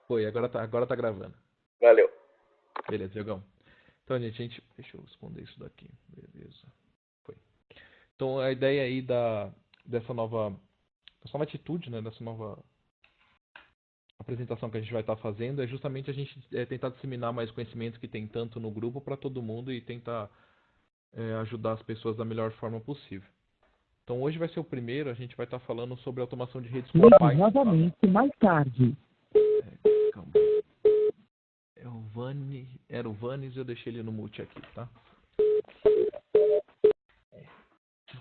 Foi, agora tá gravando. Valeu. Beleza, Diogão. Então, gente, deixa eu responder isso daqui. Beleza. Foi. Então, a ideia aí dessa nova atitude, né, dessa nova apresentação que a gente vai estar fazendo é justamente a gente tentar disseminar mais conhecimentos que tem tanto no grupo para todo mundo e tentar ajudar as pessoas da melhor forma possível. Então, hoje vai ser o primeiro, a gente vai estar falando sobre automação de redes com Python. Novamente, mais tarde. Calma. Era o Vanes e eu deixei ele no mute aqui, tá?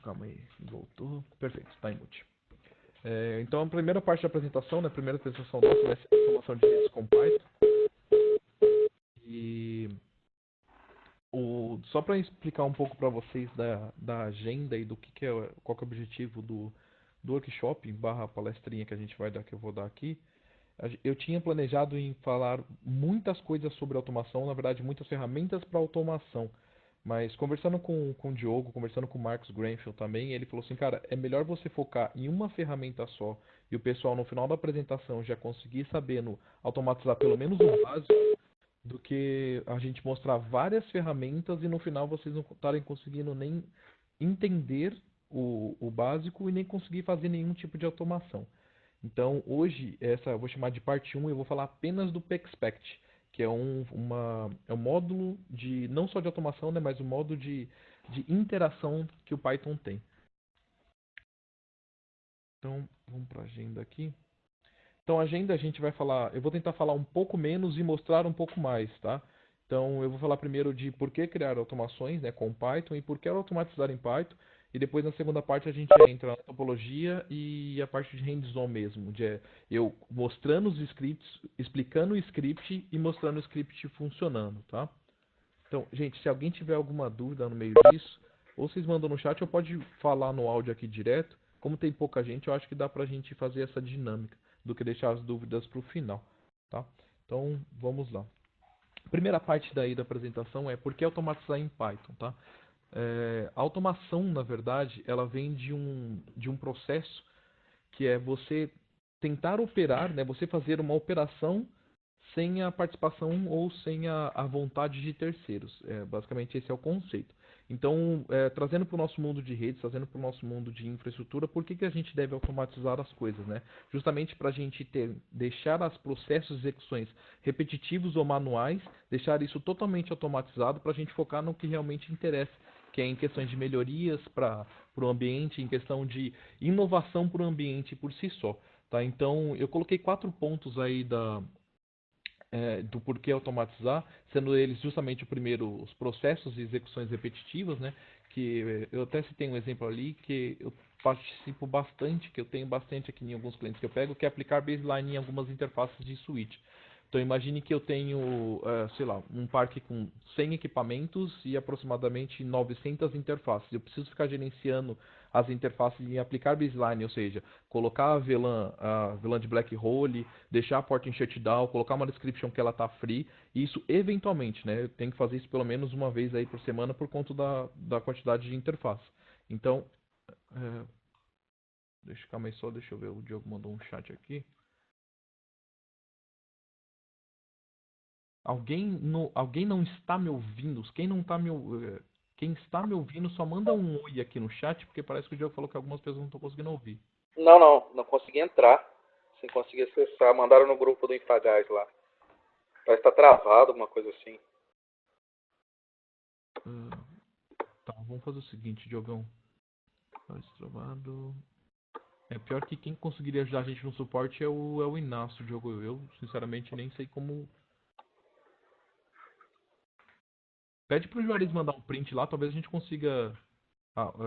Calma aí, voltou. Perfeito, tá em mute. Então a primeira parte da apresentação, né, a primeira apresentação nossa vai ser a automação de redes com Python. E só para explicar um pouco para vocês da agenda e do qual que é o objetivo do workshop / palestrinha que a gente vai dar, que eu vou dar aqui. Eu tinha planejado em falar muitas coisas sobre automação, na verdade, muitas ferramentas para automação. Mas conversando com o Diogo, conversando com o Marcos Grenfell também, ele falou assim, cara, é melhor você focar em uma ferramenta só e o pessoal no final da apresentação já conseguir sabendo automatizar pelo menos o básico, do que a gente mostrar várias ferramentas e no final vocês não estarem conseguindo nem entender o básico e nem conseguir fazer nenhum tipo de automação. Então, hoje, essa eu vou chamar de parte 1, eu vou falar apenas do PEXPECT, que é um módulo de, não só de automação, né, mas um módulo de interação que o Python tem. Então, vamos para a agenda aqui. Então, a agenda a gente vai falar, eu vou tentar falar um pouco menos e mostrar um pouco mais, tá? Então, eu vou falar primeiro de por que criar automações, né, com Python e por que automatizar em Python. E depois, na segunda parte, a gente entra na topologia e a parte de hands-on mesmo, de eu mostrando os scripts, explicando o script e mostrando o script funcionando, tá? Então, gente, se alguém tiver alguma dúvida no meio disso, ou vocês mandam no chat ou pode falar no áudio aqui direto. Como tem pouca gente, eu acho que dá pra gente fazer essa dinâmica do que deixar as dúvidas pro final, tá? Então, vamos lá. A primeira parte daí da apresentação é por que automatizar em Python, tá? A automação, na verdade, ela vem de um processo que é você tentar operar, né? Você fazer uma operação sem a participação ou sem a vontade de terceiros. Basicamente, esse é o conceito. Então, trazendo para o nosso mundo de redes, trazendo para o nosso mundo de infraestrutura, por que a gente deve automatizar as coisas, né? Justamente para a gente deixar os processos de execuções repetitivos ou manuais, deixar isso totalmente automatizado para a gente focar no que realmente interessa, que é em questões de melhorias para o ambiente, em questão de inovação para o ambiente por si só. Tá? Então, eu coloquei 4 pontos aí do porquê automatizar, sendo eles justamente o primeiro, os processos e execuções repetitivas, né? Que eu até citei um exemplo ali que eu participo bastante, que eu tenho bastante aqui em alguns clientes que eu pego, que é aplicar baseline em algumas interfaces de switch. Então imagine que eu tenho, sei lá, um parque com 100 equipamentos e aproximadamente 900 interfaces. Eu preciso ficar gerenciando as interfaces em aplicar baseline, ou seja, colocar a VLAN de black hole, deixar a porta em shutdown, colocar uma description que ela está free. E isso eventualmente, né? Eu tenho que fazer isso pelo menos uma vez aí por semana por conta da quantidade de interface. Então, calma aí só, deixa eu ver, o Diogo mandou um chat aqui. Alguém não está me ouvindo? Quem está me ouvindo só manda um oi aqui no chat, porque parece que o Diogo falou que algumas pessoas não estão conseguindo ouvir. Não consegui entrar. Sem conseguir acessar. Mandaram no grupo do Infagás lá. Parece que tá travado, alguma coisa assim. Tá, vamos fazer o seguinte, Diogão. Parece travado. Pior que quem conseguiria ajudar a gente no suporte é o Inácio, Diogo. Eu, sinceramente, nem sei como. Pede pro Juarez mandar um print lá, talvez a gente consiga.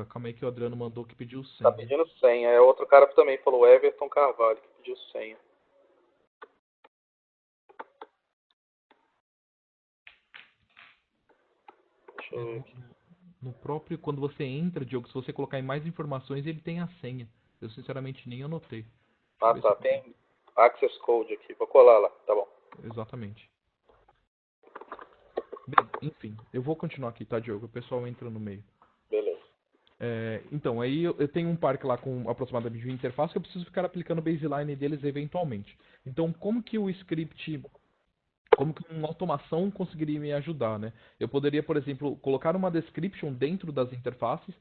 Calma aí que o Adriano mandou que pediu Tá senha. pedindo senha. É outro cara também falou, Everton Carvalho, que pediu senha. Deixa eu ver aqui. No próprio, quando você entra, Diogo, se você colocar em mais informações, ele tem a senha. Eu sinceramente nem anotei. Ah, tá. Tem Access Code aqui. Vou colar lá. Tá bom. Exatamente. Bem, enfim, eu vou continuar aqui, tá, Diogo? O pessoal entra no meio. Beleza. Então, aí eu tenho um parque lá com aproximadamente uma interface que eu preciso ficar aplicando o baseline deles eventualmente. Então, como que o script, como que uma automação conseguiria me ajudar, né? Eu poderia, por exemplo, colocar uma description dentro das interfaces,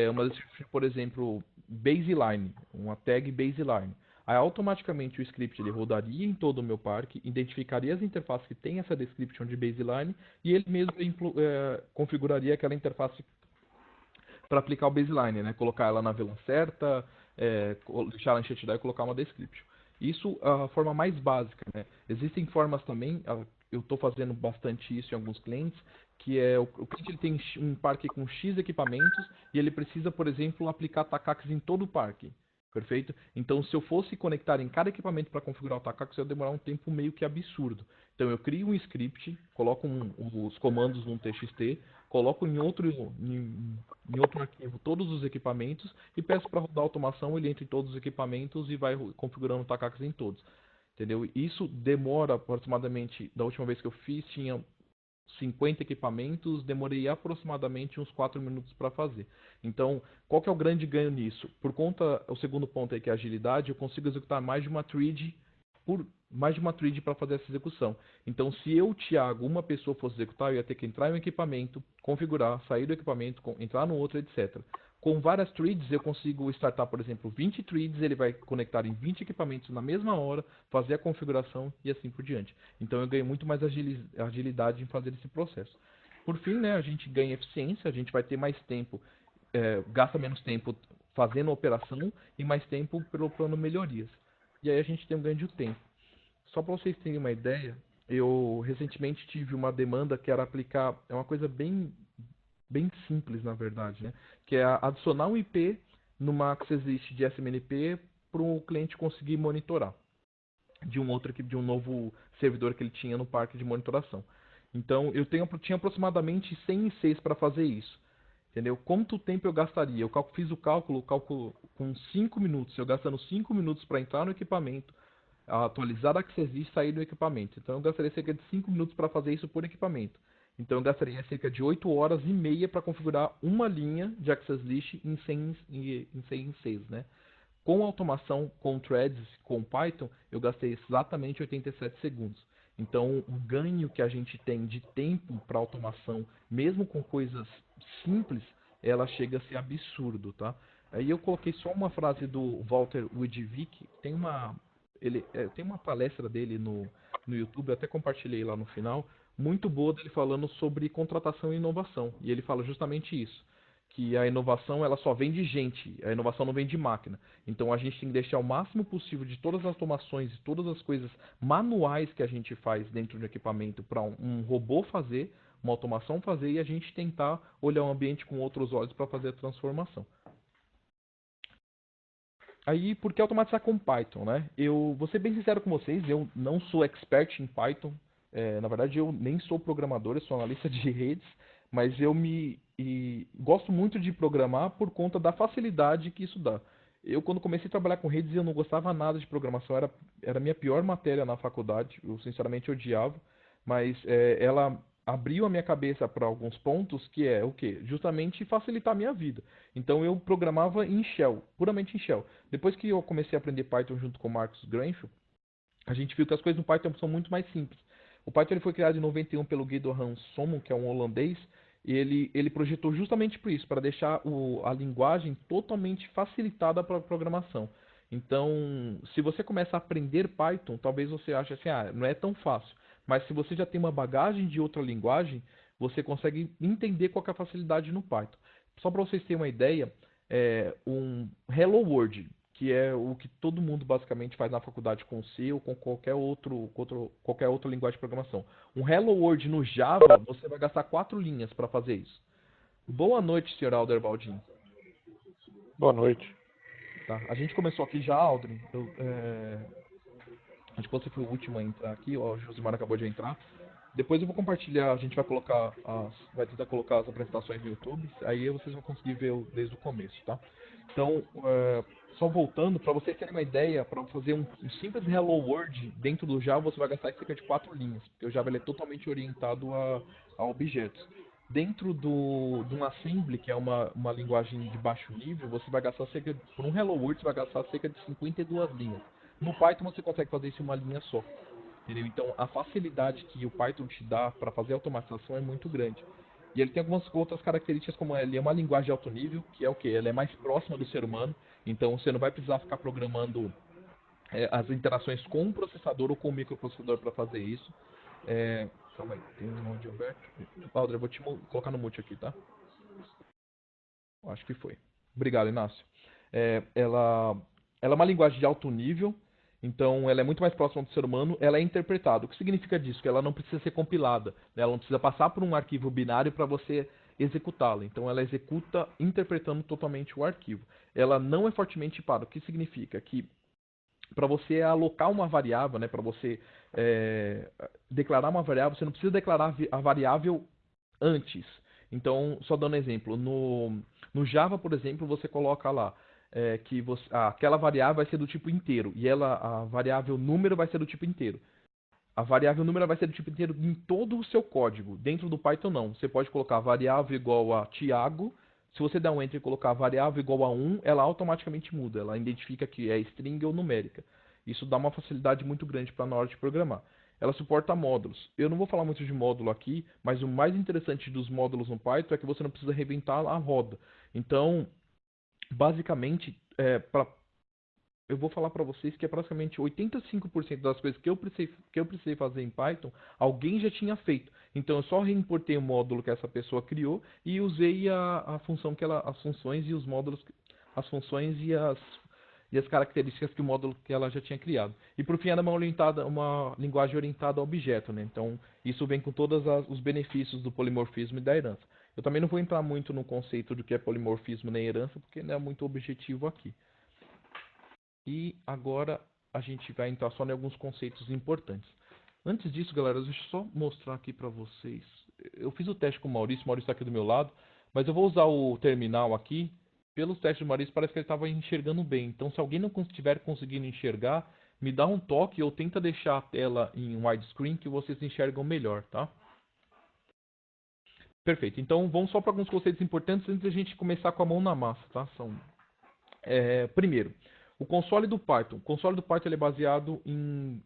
uma description, por exemplo, baseline, uma tag baseline. Aí automaticamente o script ele rodaria em todo o meu parque, identificaria as interfaces que têm essa description de baseline e ele mesmo configuraria aquela interface para aplicar o baseline, né? Colocar ela na vela certa, deixar ela em shutdown e colocar uma description. Isso é a forma mais básica, né? Existem formas também, eu estou fazendo bastante isso em alguns clientes, que é o cliente ele tem um parque com X equipamentos e ele precisa, por exemplo, aplicar tacax em todo o parque. Perfeito? Então, se eu fosse conectar em cada equipamento para configurar o tacax, ia demorar um tempo meio que absurdo. Então, eu crio um script, coloco os comandos num TXT, coloco em outro arquivo todos os equipamentos e peço para rodar a automação, ele entra em todos os equipamentos e vai configurando o tacax em todos. Entendeu? Isso demora aproximadamente, da última vez que eu fiz, tinha 50 equipamentos, demorei aproximadamente uns 4 minutos para fazer. Então, qual que é o grande ganho nisso? Por conta, o segundo ponto aí que é a agilidade, eu consigo executar mais de uma thread para fazer essa execução. Então, se eu, Thiago, uma pessoa fosse executar, eu ia ter que entrar em um equipamento, configurar, sair do equipamento, entrar no outro, etc. Com várias threads, eu consigo startar, por exemplo, 20 threads, ele vai conectar em 20 equipamentos na mesma hora, fazer a configuração e assim por diante. Então, eu ganho muito mais agilidade em fazer esse processo. Por fim, né, a gente ganha eficiência, a gente vai ter mais tempo, gasta menos tempo fazendo a operação e mais tempo pelo plano melhorias. E aí a gente tem um ganho de tempo. Só para vocês terem uma ideia, eu recentemente tive uma demanda que era aplicar, é uma coisa bem simples na verdade, né? Que é adicionar um IP numa Access List de SMNP para o cliente conseguir monitorar de um novo servidor que ele tinha no parque de monitoração. Então eu tinha aproximadamente 100 ICs para fazer isso. Entendeu? Quanto tempo eu gastaria? Eu fiz o cálculo com 5 minutos. Eu gastando 5 minutos para entrar no equipamento, atualizar a Access List e sair do equipamento. Então eu gastaria cerca de 5 minutos para fazer isso por equipamento. Então eu gastaria cerca de 8 horas e meia para configurar uma linha de Access List em 100 ICs, né? Com automação, com threads, com Python, eu gastei exatamente 87 segundos. Então, o ganho que a gente tem de tempo para automação, mesmo com coisas simples, ela chega a ser absurdo, tá? Aí eu coloquei só uma frase do Walter Widvik, tem uma palestra dele no YouTube, eu até compartilhei lá no final, muito boa dele falando sobre contratação e inovação. E ele fala justamente isso, que a inovação ela só vem de gente, a inovação não vem de máquina. Então a gente tem que deixar o máximo possível de todas as automações e todas as coisas manuais que a gente faz dentro do equipamento para um robô fazer, uma automação fazer e a gente tentar olhar o ambiente com outros olhos para fazer a transformação. Aí, por que automatizar com Python, né? Eu vou ser bem sincero com vocês, eu não sou expert em Python. Na verdade, eu nem sou programador, eu sou analista de redes, mas gosto muito de programar por conta da facilidade que isso dá. Eu, quando comecei a trabalhar com redes, eu não gostava nada de programação, era a minha pior matéria na faculdade, eu sinceramente odiava, mas ela abriu a minha cabeça para alguns pontos que é o quê? Justamente facilitar a minha vida. Então eu programava em Shell, puramente em Shell. Depois que eu comecei a aprender Python junto com o Marcus Granfield, a gente viu que as coisas no Python são muito mais simples. O Python ele foi criado em 91 pelo Guido Hans Sommen, que é um holandês, e ele projetou justamente por isso, para deixar a linguagem totalmente facilitada para a programação. Então, se você começa a aprender Python, talvez você ache assim, não é tão fácil. Mas se você já tem uma bagagem de outra linguagem, você consegue entender qual que é a facilidade no Python. Só para vocês terem uma ideia, um Hello World, que é o que todo mundo basicamente faz na faculdade com C ou com qualquer outra linguagem de programação. Um Hello World no Java, você vai gastar 4 linhas para fazer isso. Boa noite, Sr. Alder Baldin. Boa noite. Tá. A gente começou aqui já, Aldrin. Acho que você foi o último a entrar aqui, o Josimar acabou de entrar. Depois eu vou compartilhar, a gente vai tentar colocar as apresentações no YouTube, aí vocês vão conseguir ver desde o começo, tá? Então, só voltando, para vocês terem uma ideia, para fazer um simples Hello World dentro do Java, você vai gastar cerca de 4 linhas, porque o Java ele é totalmente orientado a objetos. Dentro de um assembly, que é uma linguagem de baixo nível, você vai gastar cerca de, por um Hello World, você vai gastar cerca de 52 linhas. No Python você consegue fazer isso em uma linha só. Entendeu? Então a facilidade que o Python te dá para fazer automatização é muito grande. E ele tem algumas outras características, como ele é uma linguagem de alto nível, que é o que? Ela é mais próxima do ser humano, então você não vai precisar ficar programando as interações com o processador ou com o microprocessador para fazer isso. Calma aí, tem um áudio aberto. Valdir, eu vou te colocar no mute aqui, tá? Acho que foi. Obrigado, Inácio. Ela é uma linguagem de alto nível, então ela é muito mais próxima do ser humano, ela é interpretada. O que significa disso? Que ela não precisa ser compilada, né? Ela não precisa passar por um arquivo binário para você executá-la. Então ela executa interpretando totalmente o arquivo. Ela não é fortemente tipada. O que significa? Que para você alocar uma variável, né, para você declarar uma variável, você não precisa declarar a variável antes. Então, só dando um exemplo, no Java, por exemplo, você coloca lá que aquela variável vai ser do tipo inteiro e a variável número vai ser do tipo inteiro. A variável número vai ser do tipo inteiro em todo o seu código. Dentro do Python, não. Você pode colocar variável igual a Thiago. Se você der um enter e colocar variável igual a 1, ela automaticamente muda. Ela identifica que é string ou numérica. Isso dá uma facilidade muito grande para na hora de programar. Ela suporta módulos. Eu não vou falar muito de módulo aqui, mas o mais interessante dos módulos no Python é que você não precisa reventar a roda. Então, basicamente, eu vou falar para vocês que é praticamente 85% das coisas que eu precisei fazer em Python, alguém já tinha feito. Então eu só reimportei o módulo que essa pessoa criou e usei a função as funções e os módulos, as funções e as características que o módulo que ela já tinha criado. E por fim era uma linguagem orientada a objeto, né? Então isso vem com todos os benefícios do polimorfismo e da herança. Eu também não vou entrar muito no conceito do que é polimorfismo nem herança, porque não é muito objetivo aqui. E agora a gente vai entrar só em alguns conceitos importantes. Antes disso, galera, deixa eu só mostrar aqui para vocês. Eu fiz o teste com o Maurício está aqui do meu lado, mas eu vou usar o terminal aqui. Pelos testes do Maurício, parece que ele estava enxergando bem. Então, se alguém não estiver conseguindo enxergar, me dá um toque ou tenta deixar a tela em widescreen que vocês enxergam melhor, tá? Perfeito. Então, vamos só para alguns conceitos importantes antes da gente começar com a mão na massa, tá? Primeiro, o console do Python. O console do Python ele é baseado em...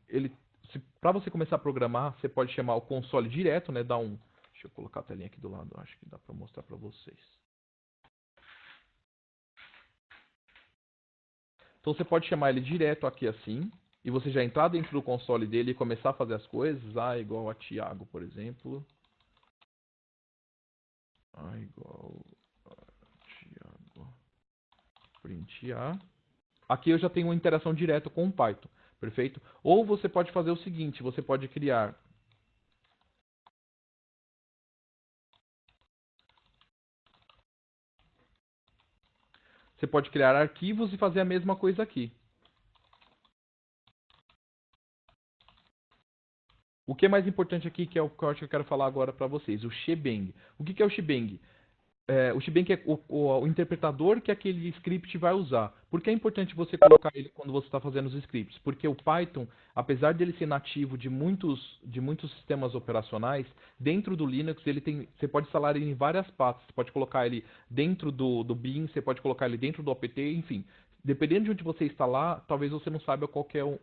Para você começar a programar, você pode chamar o console direto, né? Deixa eu colocar a telinha aqui do lado, acho que dá para mostrar para vocês. Então você pode chamar ele direto aqui assim, e você já entrar dentro do console dele e começar a fazer as coisas. Igual a Thiago, por exemplo. Igual a Thiago. Print A. Aqui eu já tenho uma interação direta com o Python, perfeito? Ou você pode fazer o seguinte, você pode criar arquivos e fazer a mesma coisa aqui. O que é mais importante aqui, que é o que eu acho que eu quero falar agora para vocês, o shebang. O que é o shebang? O shebang é o interpretador que aquele script vai usar. Por que é importante você colocar ele quando você está fazendo os scripts? Porque o Python, apesar dele ser nativo de muitos sistemas operacionais, dentro do Linux você pode instalar ele em várias pastas. Você pode colocar ele dentro do bin, você pode colocar ele dentro do apt, enfim. Dependendo de onde você instalar, talvez você não saiba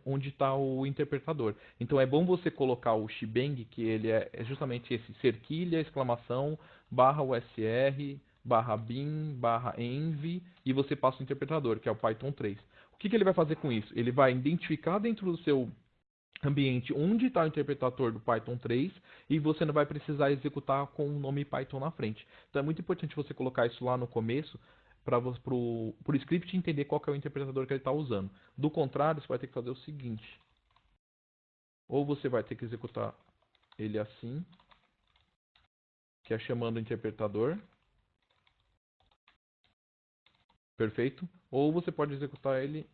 onde está o interpretador. Então é bom você colocar o shebang, que ele é justamente esse cerquilha, exclamação, barra USR, barra bin, barra env, e você passa o interpretador, que é o Python 3. O que ele vai fazer com isso? Ele vai identificar dentro do seu ambiente onde está o interpretador do Python 3 e você não vai precisar executar com o nome Python na frente. Então é muito importante você colocar isso lá no começo, para o script entender qual que é o interpretador que ele está usando. Do contrário, você vai ter que fazer o seguinte. Ou você vai ter que executar ele assim, que é chamando o interpretador. Perfeito? Ou você pode executar ele...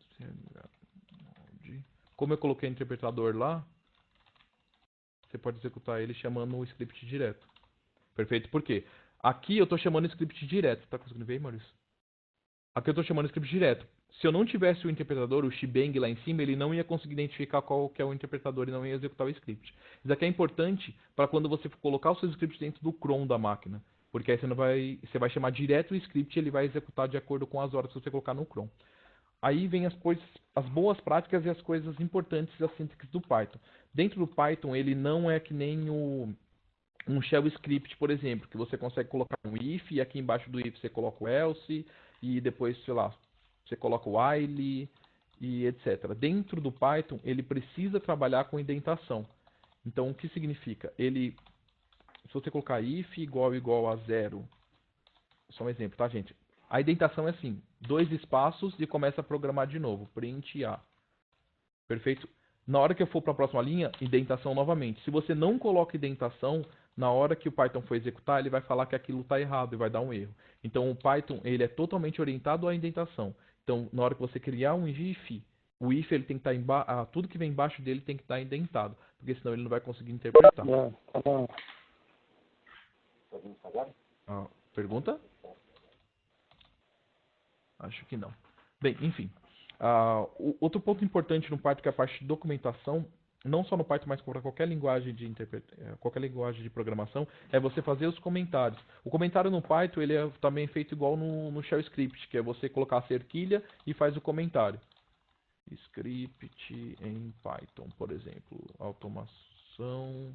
Como eu coloquei o interpretador lá, você pode executar ele chamando o script direto. Perfeito? Por quê? Aqui eu estou chamando o script direto. Tá conseguindo ver aí, Maurício? Aqui eu estou chamando o script direto. Se eu não tivesse o interpretador, o shebang lá em cima, ele não ia conseguir identificar qual que é o interpretador e não ia executar o script. Isso aqui é importante para quando você colocar os seus scripts dentro do cron da máquina. Porque aí você vai chamar direto o script e ele vai executar de acordo com as horas que você colocar no cron. Aí vem as boas práticas e as coisas importantes da síntese do Python. Dentro do Python, ele não é que nem um shell script, por exemplo, que você consegue colocar um if, e aqui embaixo do if você coloca o else, e depois, sei lá, você coloca o while, e etc. Dentro do Python, ele precisa trabalhar com indentação. Então, o que significa? Se você colocar if igual a zero, só um exemplo, tá, gente? A indentação é assim, 2 espaços e começa a programar de novo, print A. Perfeito? Na hora que eu for para a próxima linha, indentação novamente. Se você não coloca indentação, na hora que o Python for executar, ele vai falar que aquilo está errado e vai dar um erro. Então, o Python ele é totalmente orientado à indentação. Então, na hora que você criar um if, o if ele tem que estar tudo que vem embaixo dele tem que estar indentado, porque senão ele não vai conseguir interpretar. Pergunta? Acho que não. Bem, enfim. Outro ponto importante no Python, que é a parte de documentação, não só no Python, mas para qualquer linguagem de programação, é você fazer os comentários. O comentário no Python ele é também feito igual no Shell Script, que é você colocar a cerquilha e faz o comentário. Script em Python, por exemplo. Automacão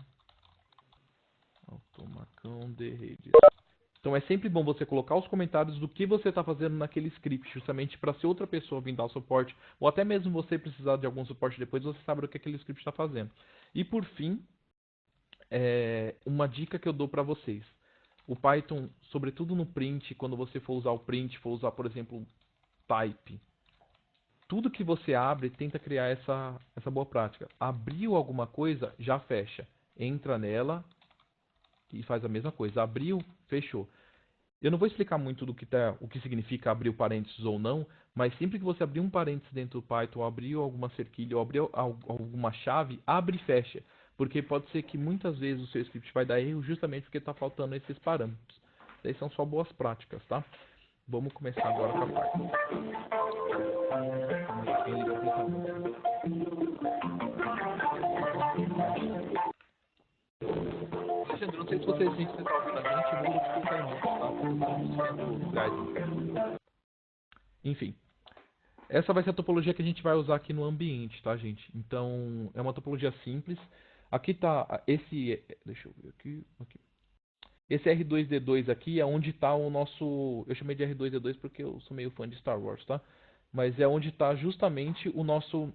de redes. Então é sempre bom você colocar os comentários do que você está fazendo naquele script, justamente para se outra pessoa vir dar o suporte, ou até mesmo você precisar de algum suporte depois, você sabe o que aquele script está fazendo. E por fim, uma dica que eu dou para vocês. O Python, sobretudo no print, quando você for usar o print, for usar, por exemplo, type, tudo que você abre, tenta criar essa boa prática. Abriu alguma coisa, já fecha. Entra nela e faz a mesma coisa. Abriu, fechou. Eu não vou explicar muito o que significa abrir o parênteses ou não, mas sempre que você abrir um parênteses dentro do Python, abriu alguma cerquilha ou abriu alguma chave, abre e fecha. Porque pode ser que muitas vezes o seu script vai dar erro justamente porque está faltando esses parâmetros. Essas são só boas práticas, tá? Vamos começar agora com a parte. Alexandre, não sei se você sente que você está ouvindo a gente, eu vou colocar em mute, tá? Enfim, essa vai ser a topologia que a gente vai usar aqui no ambiente, tá, gente? Então, é uma topologia simples. Aqui está deixa eu ver aqui. Esse R2D2 aqui é onde está o nosso... Eu chamei de R2D2 porque eu sou meio fã de Star Wars, tá? Mas é onde está justamente o nosso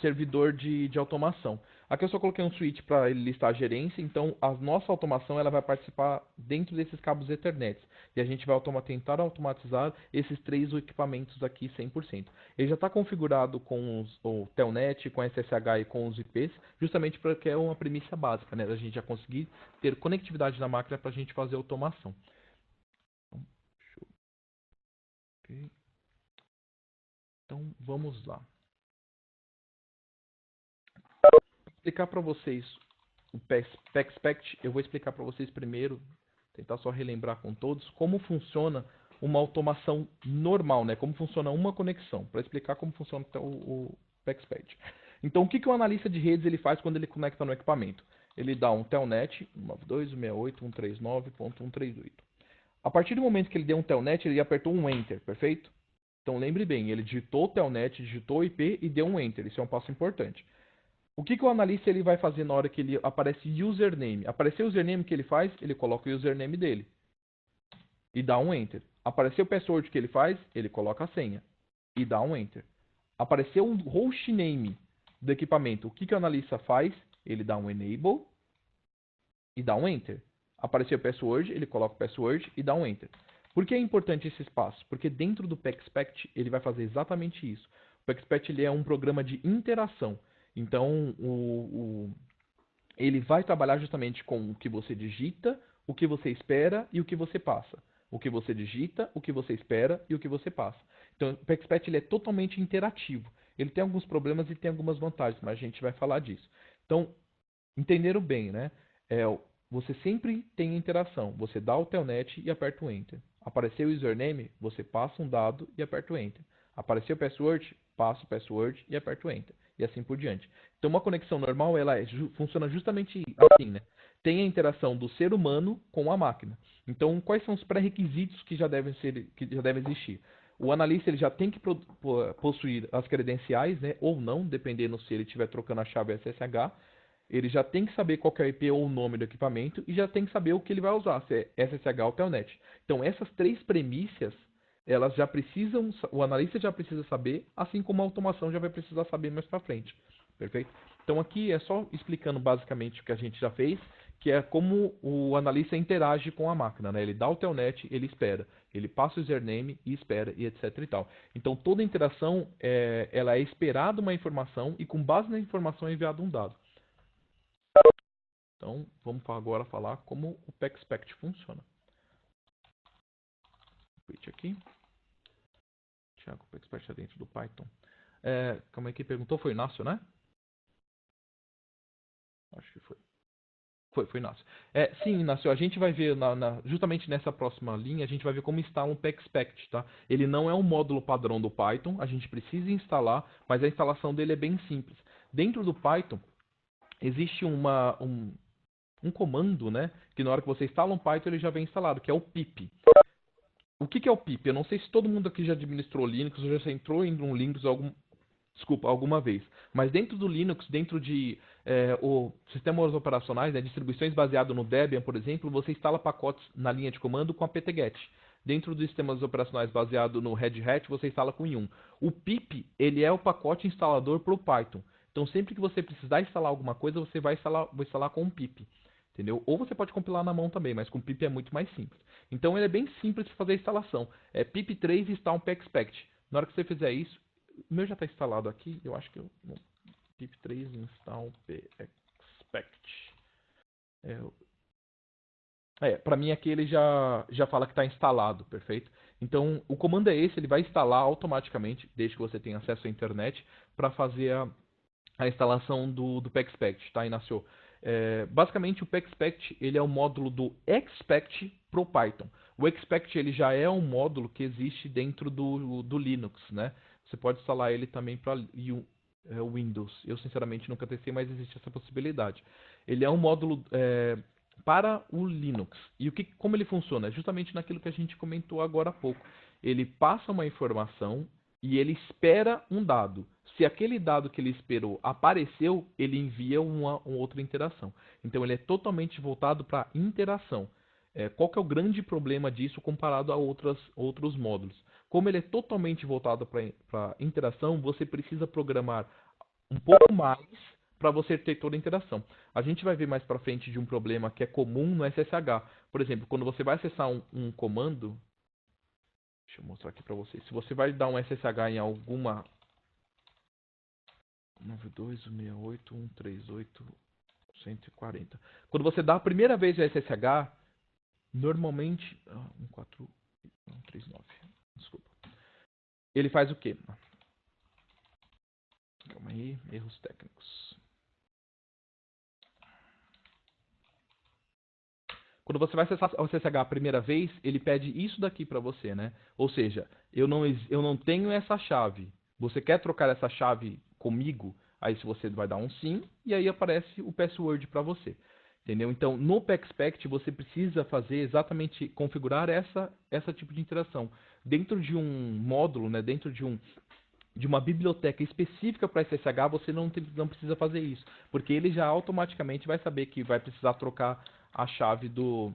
servidor de automação. Aqui eu só coloquei um switch para ele listar a gerência, então a nossa automação ela vai participar dentro desses cabos Ethernet. E a gente vai tentar automatizar esses 3 equipamentos aqui 100%. Ele já está configurado com o Telnet, com SSH e com os IPs, justamente porque é uma premissa básica, né? Da gente já conseguir ter conectividade na máquina para a gente fazer automação. Okay. Então vamos lá. Explicar para vocês o PaxPact, eu vou explicar para vocês primeiro, tentar só relembrar com todos, como funciona uma automação normal, né? Como funciona uma conexão, para explicar como funciona o PaxPact. Então, o que o analista de redes ele faz quando ele conecta no equipamento? Ele dá um telnet 192.168.139.138. A partir do momento que ele deu um telnet, ele apertou um Enter, perfeito? Então, lembre bem, ele digitou o telnet, digitou o IP e deu um Enter, isso é um passo importante. O que o analista ele vai fazer na hora que ele aparece username? Apareceu o username, o que ele faz? Ele coloca o username dele e dá um Enter. Apareceu o password, que ele faz? Ele coloca a senha e dá um Enter. Apareceu o hostname do equipamento, o que o analista faz? Ele dá um Enable e dá um Enter. Apareceu o password, ele coloca o password e dá um Enter. Por que é importante esse espaço? Porque dentro do PaxPact ele vai fazer exatamente isso. O PaxPact ele é um programa de interação. Então, ele vai trabalhar justamente com o que você digita, o que você espera e o que você passa. O que você digita, o que você espera e o que você passa. Então, o PaxPact ele é totalmente interativo. Ele tem alguns problemas e tem algumas vantagens, mas a gente vai falar disso. Então, entenderam bem, né? Você sempre tem interação. Você dá o telnet e aperta o Enter. Apareceu o username, você passa um dado e aperta o Enter. Apareceu o password, passa o password e aperta o Enter. e assim por diante. Então, uma conexão normal, ela funciona justamente assim, né? Tem a interação do ser humano com a máquina. Então, quais são os pré-requisitos que já devem existir? O analista ele já tem que possuir as credenciais, né, ou não, dependendo se ele estiver trocando a chave SSH. Ele já tem que saber qual que é o IP ou o nome do equipamento e já tem que saber o que ele vai usar, se é SSH ou Telnet. Então, essas três premissas, elas já precisam, o analista já precisa saber, assim como a automação já vai precisar saber mais para frente. Perfeito? Então, aqui é só explicando basicamente o que a gente já fez, que é como o analista interage com a máquina, né? Ele dá o Telnet, ele espera. Ele passa o username e espera, e etc e tal. Então, toda interação, ela é esperada uma informação e com base na informação é enviado um dado. Então, vamos agora falar como o PEXPECT funciona. Repeat aqui. Tiago, o PEXPECT está dentro do Python. Como é que perguntou? Foi o Inácio, né? Acho que foi. Foi Inácio. Sim, Inácio, a gente vai ver, justamente nessa próxima linha, a gente vai ver como instala um PEXPECT, tá? Ele não é um módulo padrão do Python, a gente precisa instalar, mas a instalação dele é bem simples. Dentro do Python, existe um comando, né? Que na hora que você instala um Python, ele já vem instalado, que é o pip. O que é o pip? Eu não sei se todo mundo aqui já administrou Linux ou já entrou em um Linux alguma vez. Mas dentro do Linux, dentro de sistemas operacionais, né, distribuições baseadas no Debian, por exemplo, você instala pacotes na linha de comando com apt-get. Dentro dos sistemas operacionais baseados no Red Hat, você instala com yum. O pip, ele é o pacote instalador para o Python. Então, sempre que você precisar instalar alguma coisa, você vai instalar com um pip. Entendeu? Ou você pode compilar na mão também, mas com pip é muito mais simples. Então, ele é bem simples de fazer a instalação. É pip3 install um PEXPECT. Na hora que você fizer isso, o meu já está instalado aqui, eu acho que eu... pip3 install PEXPECT. Para mim aqui ele já fala que está instalado, perfeito? Então, o comando é esse, ele vai instalar automaticamente, desde que você tenha acesso à internet, para fazer a instalação do PEXPECT, tá, Inácio? Basicamente, o PEXPECT ele é um módulo do expect pro Python. O expect ele já é um módulo que existe dentro do Linux, né? Você pode instalar ele também para Windows. Eu, sinceramente, nunca testei, mas existe essa possibilidade. Ele é um módulo para o Linux. E como ele funciona? Justamente naquilo que a gente comentou agora há pouco. Ele passa uma informação e ele espera um dado. Se aquele dado que ele esperou apareceu, ele envia uma outra interação. Então ele é totalmente voltado para interação. Qual que é o grande problema disso comparado a outros módulos? Como ele é totalmente voltado para interação, você precisa programar um pouco mais para você ter toda a interação. A gente vai ver mais para frente de um problema que é comum no SSH. Por exemplo, quando você vai acessar um comando, deixa eu mostrar aqui para vocês. Se você vai dar um SSH em alguma 92.168.138.140. Quando você dá a primeira vez o SSH, normalmente 14139. Desculpa. Ele faz o quê? Calma aí, erros técnicos. Quando você vai acessar o SSH a primeira vez, ele pede isso daqui para você, né? Ou seja, eu não tenho essa chave. Você quer trocar essa chave comigo? Aí se você vai dar um sim, e aí aparece o password para você. Entendeu? Então, no PEXPECT, você precisa fazer exatamente, configurar essa tipo de interação. Dentro de um módulo, né? Dentro de uma biblioteca específica para SSH, você não precisa fazer isso. Porque ele já automaticamente vai saber que vai precisar trocar a chave de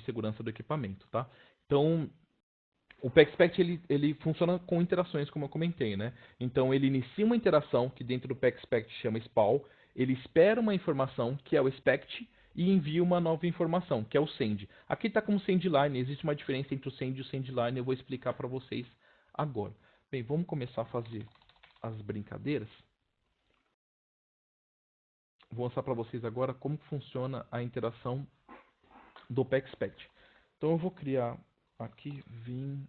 segurança do equipamento, tá? Então, o PEXPECT ele funciona com interações, como eu comentei, né? Então, ele inicia uma interação que dentro do PEXPECT chama SPAL, ele espera uma informação, que é o SPECT, e envia uma nova informação, que é o send. Aqui está como sendline, existe uma diferença entre o send e o sendline, eu vou explicar para vocês agora. Bem, vamos começar a fazer as brincadeiras. Vou mostrar para vocês agora como funciona a interação do PEXPECT. Então eu vou criar aqui vim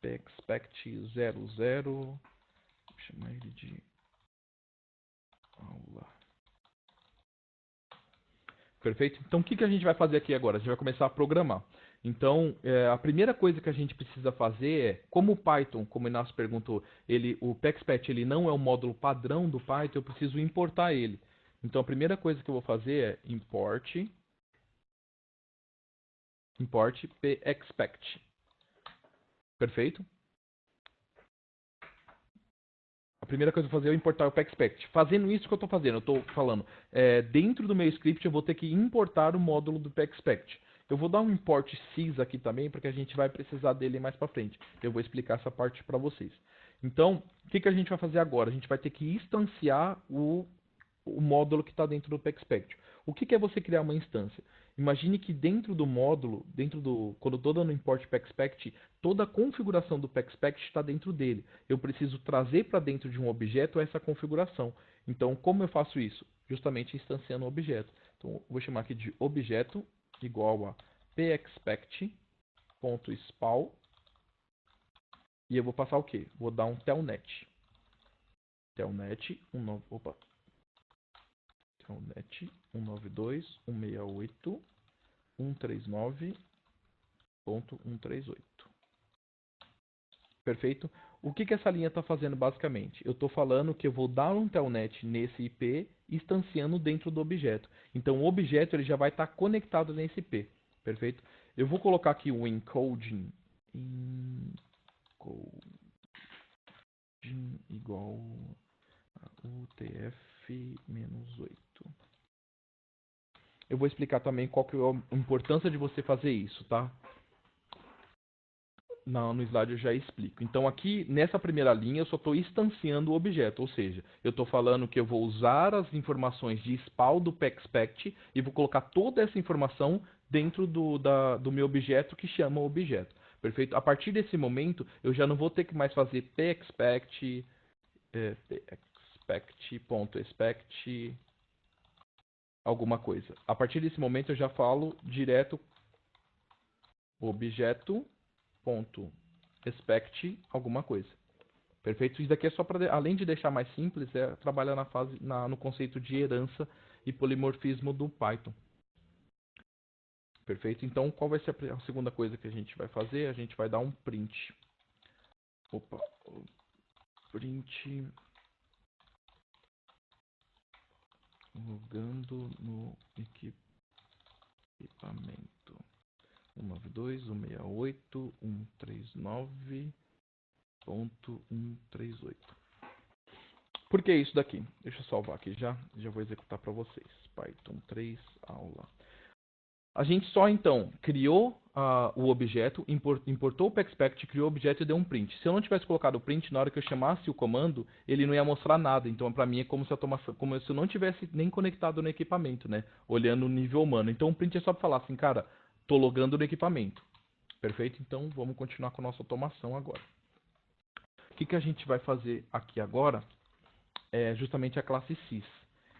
PEXPECT00, vou chamar ele de aula. Perfeito? Então, o que a gente vai fazer aqui agora? A gente vai começar a programar. Então, a primeira coisa que a gente precisa fazer é, como o Python, como o Inácio perguntou, o PaxPet ele não é o módulo padrão do Python, eu preciso importar ele. Então, a primeira coisa que eu vou fazer é import PaxPet. Perfeito? A primeira coisa que eu vou fazer é importar o PaxPet. Fazendo isso que eu estou fazendo, eu estou falando, dentro do meu script eu vou ter que importar o módulo do PaxPet. Eu vou dar um import sys aqui também, porque a gente vai precisar dele mais para frente. Eu vou explicar essa parte para vocês. Então, o que a gente vai fazer agora? A gente vai ter que instanciar o módulo que está dentro do PaxPet. O que é você criar uma instância? Imagine que dentro do módulo, quando eu estou dando import PaxPet, toda a configuração do PaxPet está dentro dele. Eu preciso trazer para dentro de um objeto essa configuração. Então, como eu faço isso? Justamente instanciando o objeto. Então, eu vou chamar aqui de objeto igual a pexpect.spawn e eu vou passar o quê? Vou dar um telnet. Telnet 192.168.139.138. Perfeito? O que essa linha está fazendo basicamente? Eu estou falando que eu vou dar um telnet nesse IP instanciando dentro do objeto. Então o objeto ele já vai estar conectado nesse IP. Perfeito? Eu vou colocar aqui o encoding igual a UTF-8. Eu vou explicar também qual que é a importância de você fazer isso, tá? No slide eu já explico. Então aqui, nessa primeira linha, eu só estou instanciando o objeto, ou seja, eu estou falando que eu vou usar as informações de spawn do PaxPet e vou colocar toda essa informação dentro do meu objeto que chama o objeto. Perfeito? A partir desse momento, eu já não vou ter que mais fazer PaxPet.expect alguma coisa. A partir desse momento, eu já falo direto objeto.expect alguma coisa. Perfeito? Isso daqui é só para, além de deixar mais simples, trabalhar no conceito de herança e polimorfismo do Python. Perfeito? Então, qual vai ser a segunda coisa que a gente vai fazer? A gente vai dar um print. Print logando no equipamento. 192.168.139.138. Por que isso daqui? Deixa eu salvar aqui já vou executar para vocês. Python 3 aula. A gente só então criou o objeto, importou o PaxPet, criou o objeto e deu um print. Se eu não tivesse colocado o print, na hora que eu chamasse o comando, ele não ia mostrar nada. Então, para mim, é como se eu não tivesse nem conectado no equipamento, né? Olhando o nível humano. Então, o print é só para falar assim, cara, tô logando no equipamento. Perfeito? Então, vamos continuar com a nossa automação agora. O que a gente vai fazer aqui agora é justamente a classe sys.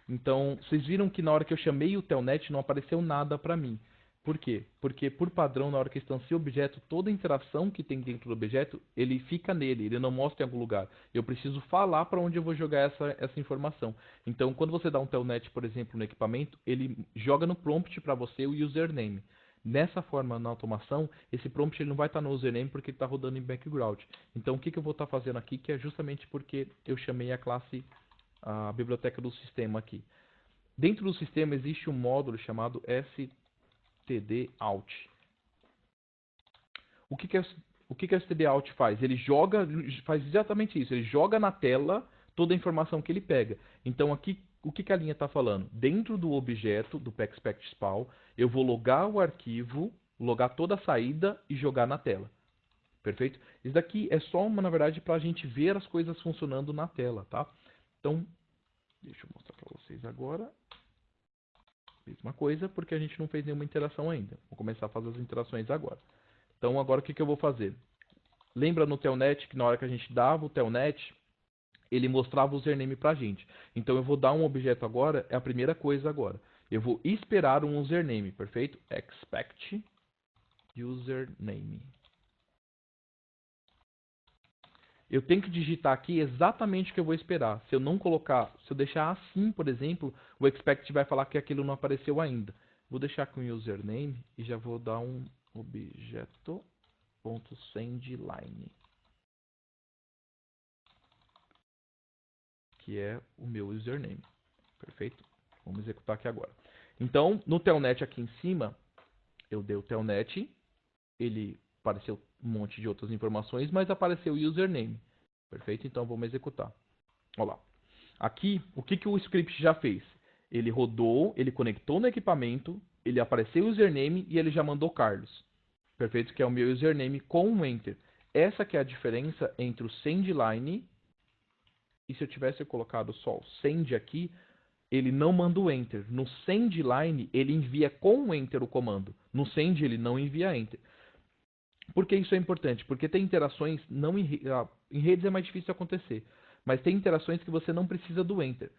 Então, vocês viram que na hora que eu chamei o telnet não apareceu nada para mim. Por quê? Porque, por padrão, na hora que instancia o objeto, toda a interação que tem dentro do objeto, ele fica nele, ele não mostra em algum lugar. Eu preciso falar para onde eu vou jogar essa informação. Então, quando você dá um telnet, por exemplo, no equipamento, ele joga no prompt para você o username. Nessa forma, na automação, esse prompt ele não vai estar no username porque ele está rodando em background. Então, o que eu vou estar fazendo aqui, que é justamente porque eu chamei a classe, a biblioteca do sistema aqui. Dentro do sistema existe um módulo chamado stdout. O que o stdout faz? Ele faz exatamente isso. Ele joga na tela toda a informação que ele pega. Então aqui, o que a linha está falando? Dentro do objeto do PaxPet spawn, eu vou logar o arquivo, logar toda a saída e jogar na tela. Perfeito? Isso daqui é só, na verdade, para a gente ver as coisas funcionando na tela, tá? Então, deixa eu mostrar para vocês agora. Mesma coisa, porque a gente não fez nenhuma interação ainda. Vou começar a fazer as interações agora. Então, agora o que eu vou fazer? Lembra no telnet que na hora que a gente dava o telnet, ele mostrava o username pra gente. Então, eu vou dar um objeto agora, é a primeira coisa agora. Eu vou esperar um username, perfeito? Expect username. Eu tenho que digitar aqui exatamente o que eu vou esperar. Se eu não colocar, se eu deixar assim, por exemplo, o expect vai falar que aquilo não apareceu ainda. Vou deixar com o username e já vou dar um objeto.sendLine, que é o meu username. Perfeito? Vamos executar aqui agora. Então, no telnet aqui em cima, eu dei o telnet, ele apareceu um monte de outras informações, mas apareceu o username. Perfeito? Então, vamos executar. Olha lá. Aqui, o que o script já fez? Ele rodou, ele conectou no equipamento, ele apareceu o username e ele já mandou Carlos. Perfeito? Que é o meu username com um enter. Essa que é a diferença entre o sendLine e se eu tivesse colocado só o send aqui, ele não manda o enter. No sendLine, ele envia com o enter o comando. No send, ele não envia enter. Por que isso é importante? Porque tem interações, não em redes é mais difícil acontecer, mas tem interações que você não precisa do enter.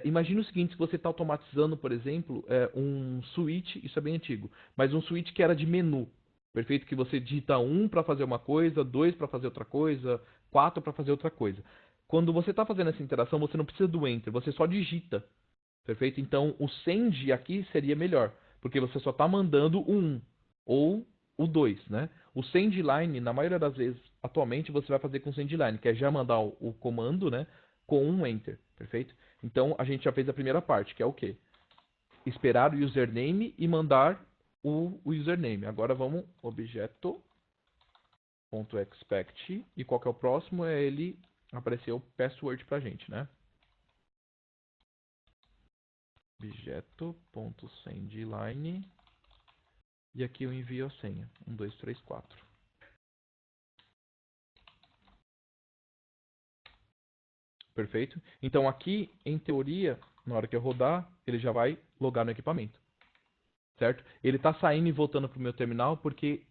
Imagina o seguinte, se você está automatizando, por exemplo, um switch, isso é bem antigo, mas um switch que era de menu. Perfeito? Que você digita 1 para fazer uma coisa, 2 para fazer outra coisa, 4 para fazer outra coisa. Quando você está fazendo essa interação, você não precisa do enter, você só digita. Perfeito? Então, o send aqui seria melhor, porque você só está mandando o 1 ou o 2, né? O sendLine, na maioria das vezes, atualmente, você vai fazer com sendLine, que é já mandar o comando, né, com um enter, perfeito? Então, a gente já fez a primeira parte, que é o quê? Esperar o username e mandar o username. Agora vamos objeto.expect e qual que é o próximo? É ele aparecer o password pra gente, né? Objeto.sendLine e aqui eu envio a senha 1, 2, 3, 4. Perfeito? Então aqui, em teoria, na hora que eu rodar, ele já vai logar no equipamento. Certo? Ele está saindo e voltando para o meu terminal porque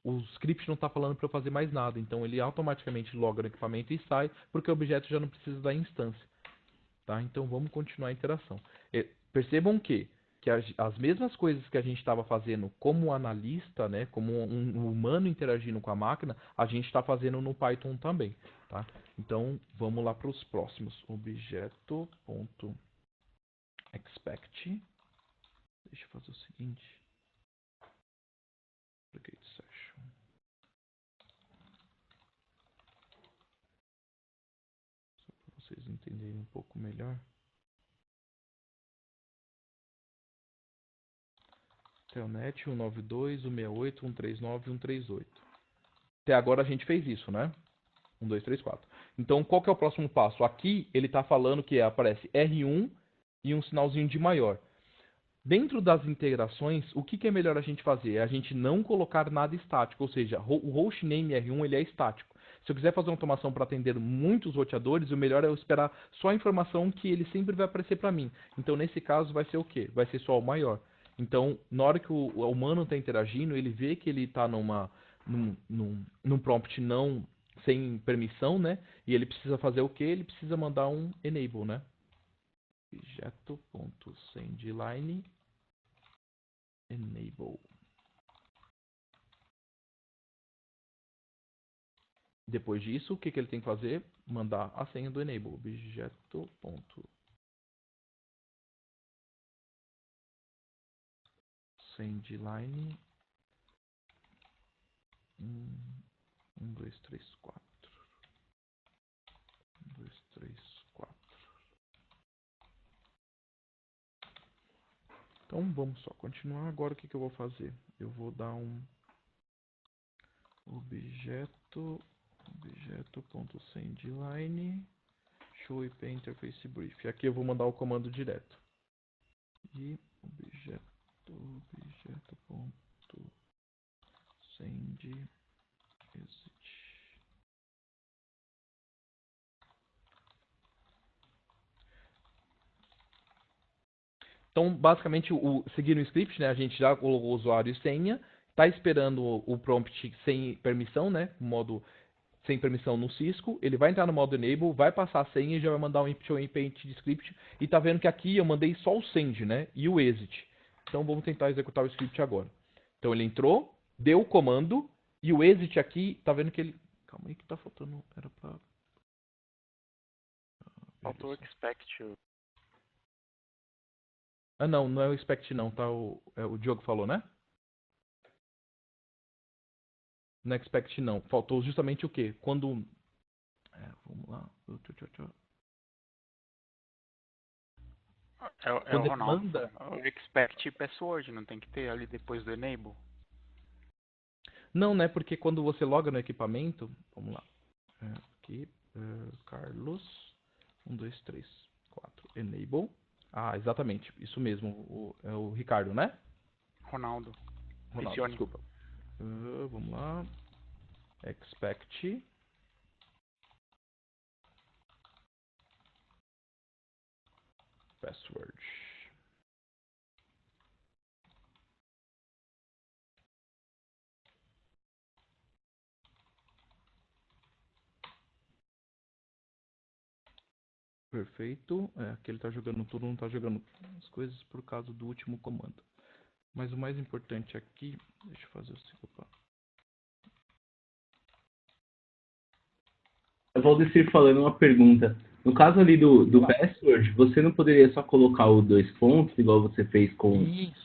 o script não está falando para eu fazer mais nada. Então ele automaticamente loga no equipamento e sai porque o objeto já não precisa da instância. Tá? Então vamos continuar a interação. Percebam que as mesmas coisas que a gente estava fazendo como analista, né, como um humano interagindo com a máquina, a gente está fazendo no Python também. Tá? Então vamos lá para os próximos. Objeto.expect. Deixa eu fazer o seguinte. Create session. Só para vocês entenderem um pouco melhor. Telnet 192, 168, 139, 138. Até agora a gente fez isso, né? 1, 2, 3, 4. Então, qual que é o próximo passo? Aqui ele está falando que aparece R1 e um sinalzinho de maior. Dentro das integrações, o que é melhor a gente fazer? É a gente não colocar nada estático, ou seja, o hostname R1 ele é estático. Se eu quiser fazer uma automação para atender muitos roteadores, o melhor é eu esperar só a informação que ele sempre vai aparecer para mim. Então, nesse caso, vai ser o quê? Vai ser só o maior. Então, na hora que o humano está interagindo, ele vê que ele está num prompt não sem permissão, né? E ele precisa fazer o quê? Ele precisa mandar um enable, né? Objeto.sendLine enable. Depois disso, o que ele tem que fazer? Mandar a senha do enable. Objeto.sendLine 1, 2, 3, 4. 1, 2, 3, 4. Então vamos só continuar. Agora o que eu vou fazer? Eu vou dar um objeto.sendLine show IP interface brief. Aqui eu vou mandar o comando direto. E objeto.send exit. Então, basicamente, seguindo o script, né, a gente já colocou o usuário e senha, está esperando o prompt sem permissão, né, modo sem permissão no Cisco, ele vai entrar no modo enable, vai passar a senha e já vai mandar um show IP de script. E está vendo que aqui eu mandei só o send, né, e o exit. Então, vamos tentar executar o script agora. Então, ele entrou, deu o comando, e o exit aqui, está vendo que ele... Calma aí que está faltando... Era para... Faltou expect. Ah, não, não é o expect não, tá? O Diogo falou, né? Não é expect não. Faltou justamente o quê? Quando... vamos lá. É o Quando ele Ronaldo. manda... O expect password, não tem que ter ali depois do enable. Não, né? Porque quando você loga no equipamento... Vamos lá. Aqui, Carlos... 1, 2, 3, 4. Enable. Ah, exatamente. Isso mesmo. É o Ricardo, né? Ronaldo. Ronaldo, Picione. desculpa. Vamos lá. Expect. Password. Perfeito. Aqui ele está jogando tudo, não está jogando as coisas por causa do último comando. Mas o mais importante aqui... Deixa eu fazer o seguinte. Valdecir falando uma pergunta. No caso ali do password, você não poderia só colocar o 2 pontos, igual você fez com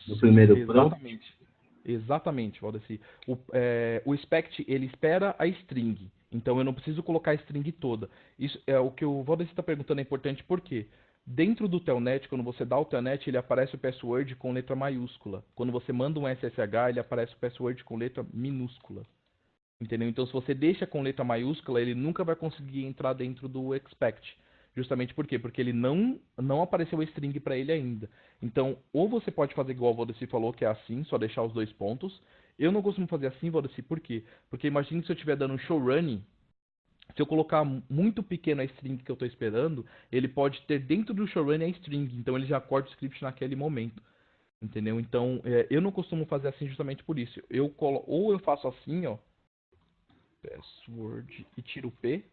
o primeiro prompt? Exatamente. Exatamente, Valdeci. O expect, ele espera a string. Então eu não preciso colocar a string toda. Isso é o que o Valdeci está perguntando, é importante porque dentro do telnet, quando você dá o telnet, ele aparece o password com letra maiúscula. Quando você manda um SSH, ele aparece o password com letra minúscula. Entendeu? Então se você deixa com letra maiúscula, ele nunca vai conseguir entrar dentro do expect. Justamente por quê? Porque ele não apareceu a string para ele ainda. Então, ou você pode fazer igual o Valdeci falou, que é assim, só deixar os 2 pontos. Eu não costumo fazer assim, Valdeci, por quê? Porque imagine se eu estiver dando um show running, se eu colocar muito pequeno a string que eu estou esperando, ele pode ter dentro do show running a string. Então, ele já corta o script naquele momento. Entendeu? Então, eu não costumo fazer assim justamente por isso. Ou eu faço assim, ó, password e tiro o P,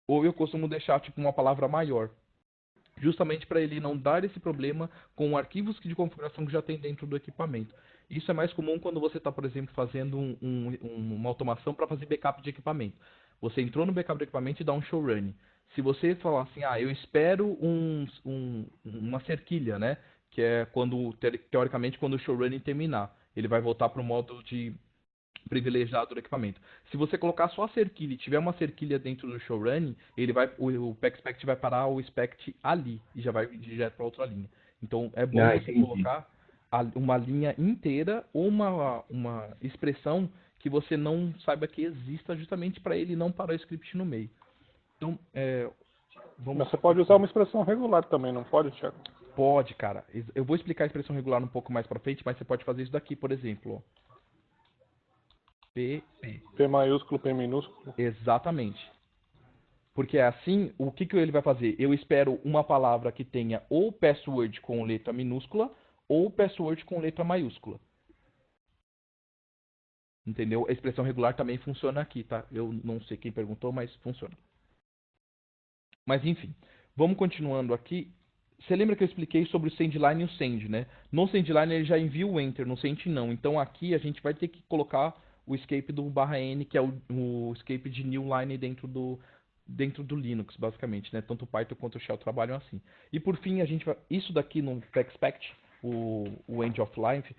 ou eu costumo deixar tipo uma palavra maior, justamente para ele não dar esse problema com arquivos de configuração que já tem dentro do equipamento. Isso é mais comum quando você está, por exemplo, fazendo uma automação para fazer backup de equipamento. Você entrou no backup do equipamento e dá um show running. Se você falar assim, eu espero uma cerquilha, né? Que é quando, teoricamente, quando o show running terminar. Ele vai voltar para o modo de privilegiado do equipamento. Se você colocar só a cerquilha e tiver uma cerquilha dentro do showrunning, o PackSpect vai parar o Spect ali e já vai direto para outra linha. Então é bom você colocar uma linha inteira ou uma expressão que você não saiba que exista, justamente para ele não parar o script no meio. Então, Mas você pode usar uma expressão regular também, não pode, Thiago? Pode, cara. Eu vou explicar a expressão regular um pouco mais para frente, mas você pode fazer isso daqui, por exemplo, ó. P maiúsculo, P minúsculo. Exatamente. Porque assim, o que ele vai fazer? Eu espero uma palavra que tenha ou password com letra minúscula ou password com letra maiúscula. Entendeu? A expressão regular também funciona aqui, tá? Eu não sei quem perguntou, mas funciona. Mas enfim, vamos continuando aqui. Você lembra que eu expliquei sobre o sendline e o send, né? No sendline ele já envia o enter, no send não. Então aqui a gente vai ter que colocar o escape do /n, que é o escape de new line dentro do Linux, basicamente, né? Tanto o Python quanto o Shell trabalham assim. E por fim, a gente vai... Isso daqui no PackSpect, o End of Life,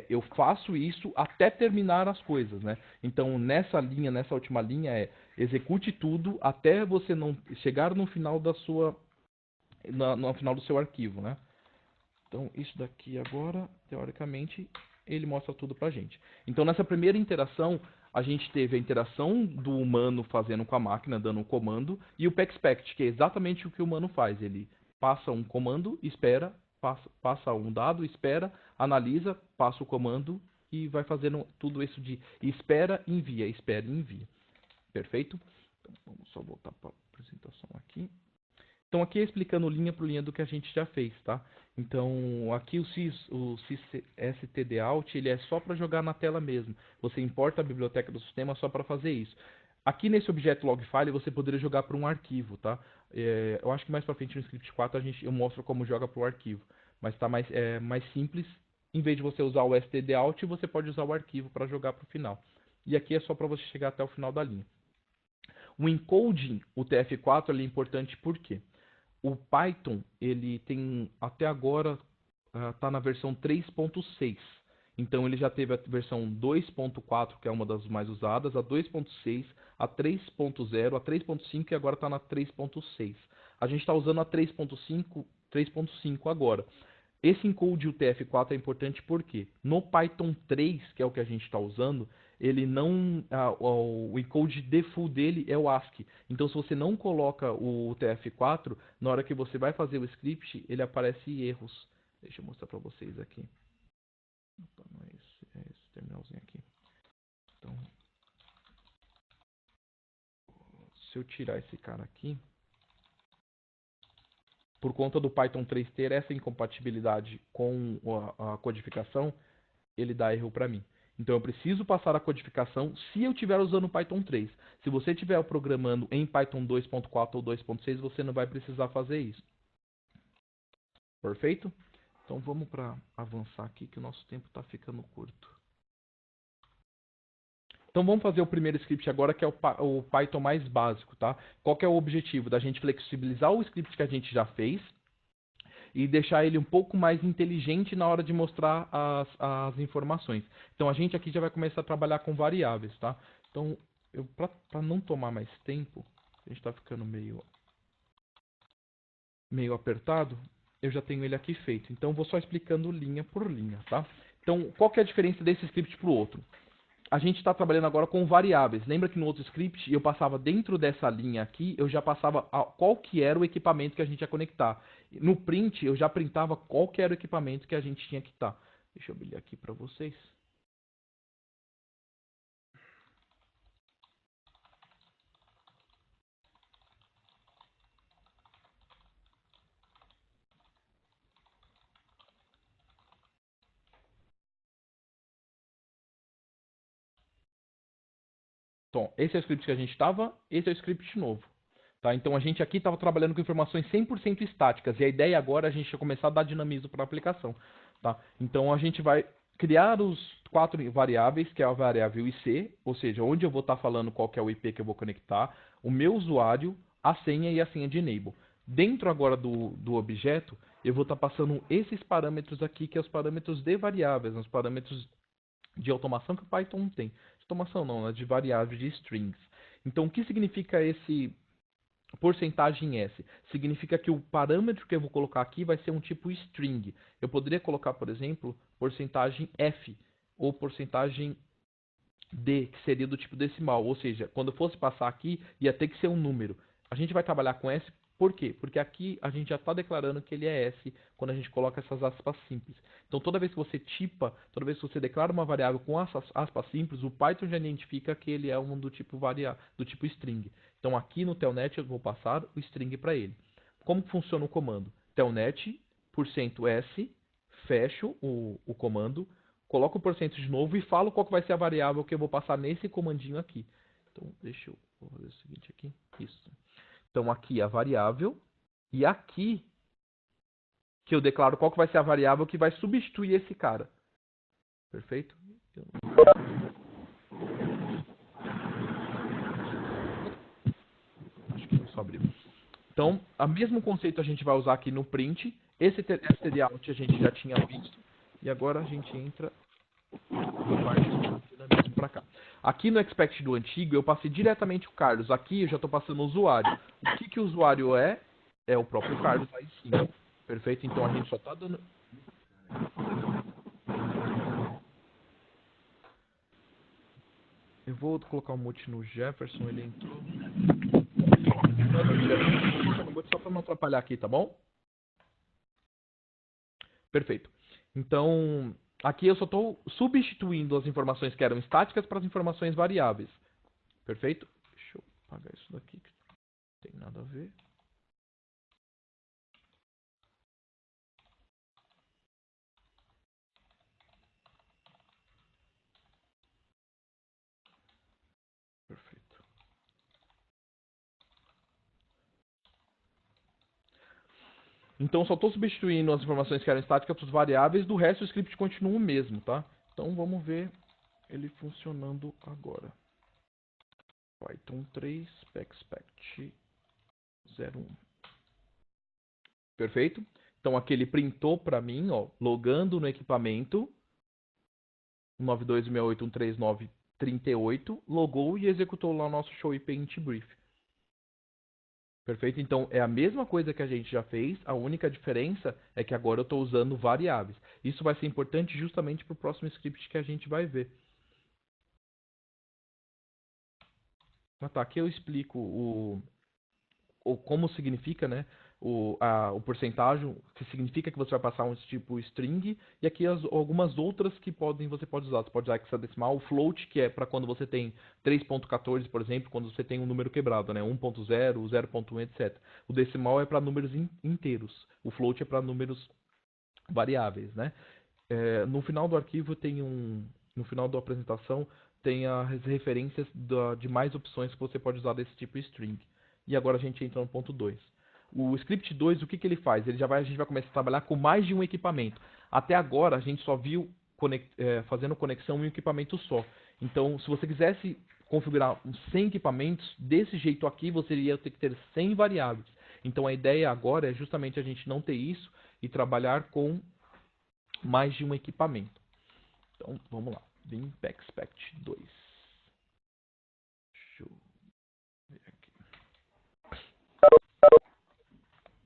eu faço isso até terminar as coisas, né? Então, nessa última linha, execute tudo até você não chegar no final da sua... no final do seu arquivo, né? Então, isso daqui agora, teoricamente, ele mostra tudo pra gente. Então, nessa primeira interação, a gente teve a interação do humano fazendo com a máquina, dando um comando, e o PackSpect, que é exatamente o que o humano faz. Ele passa um comando, espera, passa um dado, espera, analisa, passa o comando e vai fazendo tudo isso de espera e envia. Perfeito? Então, vamos só voltar para a apresentação aqui. Então, aqui é explicando linha por linha do que a gente já fez, tá? Então, aqui o sysstdout, ele é só para jogar na tela mesmo. Você importa a biblioteca do sistema só para fazer isso. Aqui nesse objeto logfile, você poderia jogar para um arquivo, tá? Eu acho que mais para frente no script 4 eu mostro como joga para o arquivo. Mas está mais simples. Em vez de você usar o stdout, você pode usar o arquivo para jogar para o final. E aqui é só para você chegar até o final da linha. O encoding, o TF4, ele é importante por quê? o Python, ele tem, até agora, está na versão 3.6. Então, ele já teve a versão 2.4, que é uma das mais usadas, a 2.6, a 3.0, a 3.5 e agora está na 3.6. A gente está usando a 3.5 agora. Esse encode UTF-4 é importante porque no Python 3, que é o que a gente está usando, ele não, o encode default dele é o ASCII. Então, se você não coloca o UTF-4, na hora que você vai fazer o script, ele aparece erros. Deixa eu mostrar para vocês aqui. Opa, não é esse terminalzinho aqui. Então, se eu tirar esse cara aqui, por conta do Python 3 ter essa incompatibilidade com a codificação, ele dá erro para mim. Então eu preciso passar a codificação se eu estiver usando o Python 3. Se você estiver programando em Python 2.4 ou 2.6, você não vai precisar fazer isso. Perfeito? Então vamos para avançar aqui que o nosso tempo está ficando curto. Então vamos fazer o primeiro script agora, que é o Python mais básico, tá? Qual que é o objetivo? Da gente flexibilizar o script que a gente já fez e deixar ele um pouco mais inteligente na hora de mostrar as informações. Então a gente aqui já vai começar a trabalhar com variáveis, tá? Então, para não tomar mais tempo, a gente está ficando meio apertado, eu já tenho ele aqui feito. Então vou só explicando linha por linha, tá? Então, qual que é a diferença desse script para o outro? A gente está trabalhando agora com variáveis. Lembra que no outro script eu passava dentro dessa linha aqui, eu já passava qual que era o equipamento que a gente ia conectar. No print, eu já printava qual que era o equipamento que a gente tinha que estar. Deixa eu abrir aqui para vocês. Então, esse é o script que a gente estava, esse é o script novo. Tá? Então, a gente aqui estava trabalhando com informações 100% estáticas. E a ideia agora é a gente começar a dar dinamismo para a aplicação. Tá? Então, a gente vai criar os 4 variáveis, que é a variável IC, ou seja, onde eu vou estar falando qual que é o IP que eu vou conectar, o meu usuário, a senha e a senha de enable. Dentro agora do objeto, eu vou estar passando esses parâmetros aqui, que são os parâmetros de variáveis, os parâmetros de automação que o Python tem. Automação não, né? De variáveis de strings. Então, o que significa esse porcentagem S? Significa que o parâmetro que eu vou colocar aqui vai ser um tipo string. Eu poderia colocar, por exemplo, porcentagem F ou porcentagem D, que seria do tipo decimal. Ou seja, quando eu fosse passar aqui, ia ter que ser um número. A gente vai trabalhar com S. Por quê? Porque aqui a gente já está declarando que ele é S quando a gente coloca essas aspas simples. Então, toda vez que você tipa, toda vez que você declara uma variável com aspas simples, o Python já identifica que ele é um do tipo string. Então, aqui no telnet eu vou passar o string para ele. Como funciona o comando? Telnet, %s, fecho o comando, coloco o porcento de novo e falo qual que vai ser a variável que eu vou passar nesse comandinho aqui. Então, vou fazer o seguinte aqui. Isso. Então, aqui a variável, e aqui que eu declaro qual que vai ser a variável que vai substituir esse cara. Perfeito? Acho que só abriu. Então, o mesmo conceito a gente vai usar aqui no print. Esse stdout a gente já tinha visto. E agora a gente entra no parte para cá. Aqui no expect do antigo, eu passei diretamente o Carlos. Aqui eu já estou passando o usuário. O que o usuário é? É o próprio Carlos aí sim. Perfeito? Então a gente só está dando... Eu vou colocar o mute no Jefferson, ele entrou. Só para não atrapalhar aqui, tá bom? Perfeito. Então, aqui eu só estou substituindo as informações que eram estáticas para as informações variáveis. Perfeito? Deixa eu apagar isso daqui, que não tem nada a ver. Perfeito. Então, só estou substituindo as informações que eram estáticas para as variáveis, do resto o script continua o mesmo, tá? Então, vamos ver ele funcionando agora. Python 3, expect 01. Perfeito? Então aqui ele printou para mim, ó, logando no equipamento 192.168.139.38, logou e executou lá o nosso show IP int brief. Perfeito? Então é a mesma coisa que a gente já fez, a única diferença é que agora eu estou usando variáveis. Isso vai ser importante justamente para o próximo script que a gente vai ver. Ah, tá, aqui eu explico como significa, né, o porcentagem, que significa que você vai passar um tipo string, e aqui algumas outras que você pode usar. Você pode usar hexadecimal, o float, que é para quando você tem 3.14, por exemplo, quando você tem um número quebrado, né, 1.0, 0.1, etc. O decimal é para números inteiros, o float é para números variáveis, né. No final do arquivo no final da apresentação tem as referências de mais opções que você pode usar desse tipo string. E agora a gente entra no ponto 2. O script 2, o que ele faz? A gente vai começar a trabalhar com mais de um equipamento. Até agora a gente só viu fazendo conexão em um equipamento só. Então, se você quisesse configurar uns 100 equipamentos, desse jeito aqui você iria ter que ter 100 variáveis. Então a ideia agora é justamente a gente não ter isso e trabalhar com mais de um equipamento. Então, vamos lá. Vim Expect 2. Deixa eu ver aqui.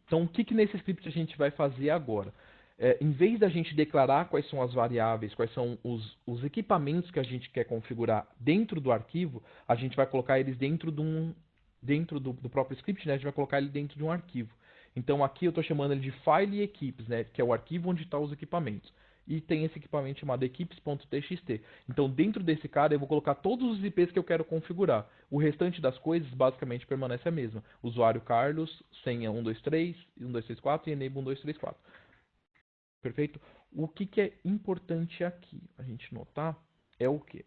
Então, o que nesse script a gente vai fazer agora? Em vez da gente declarar quais são as variáveis, quais são os equipamentos que a gente quer configurar dentro do arquivo, a gente vai colocar eles dentro do próprio script, né? A gente vai colocar ele dentro de um arquivo. Então, aqui eu estou chamando ele de File Equipes, né? Que é o arquivo onde estão os equipamentos. E tem esse equipamento chamado equipes.txt. Então, dentro desse cara, eu vou colocar todos os IPs que eu quero configurar. O restante das coisas, basicamente, permanece a mesma. Usuário Carlos, senha 123, 1234 e enable 1234. Perfeito? O que é importante aqui a gente notar é o quê?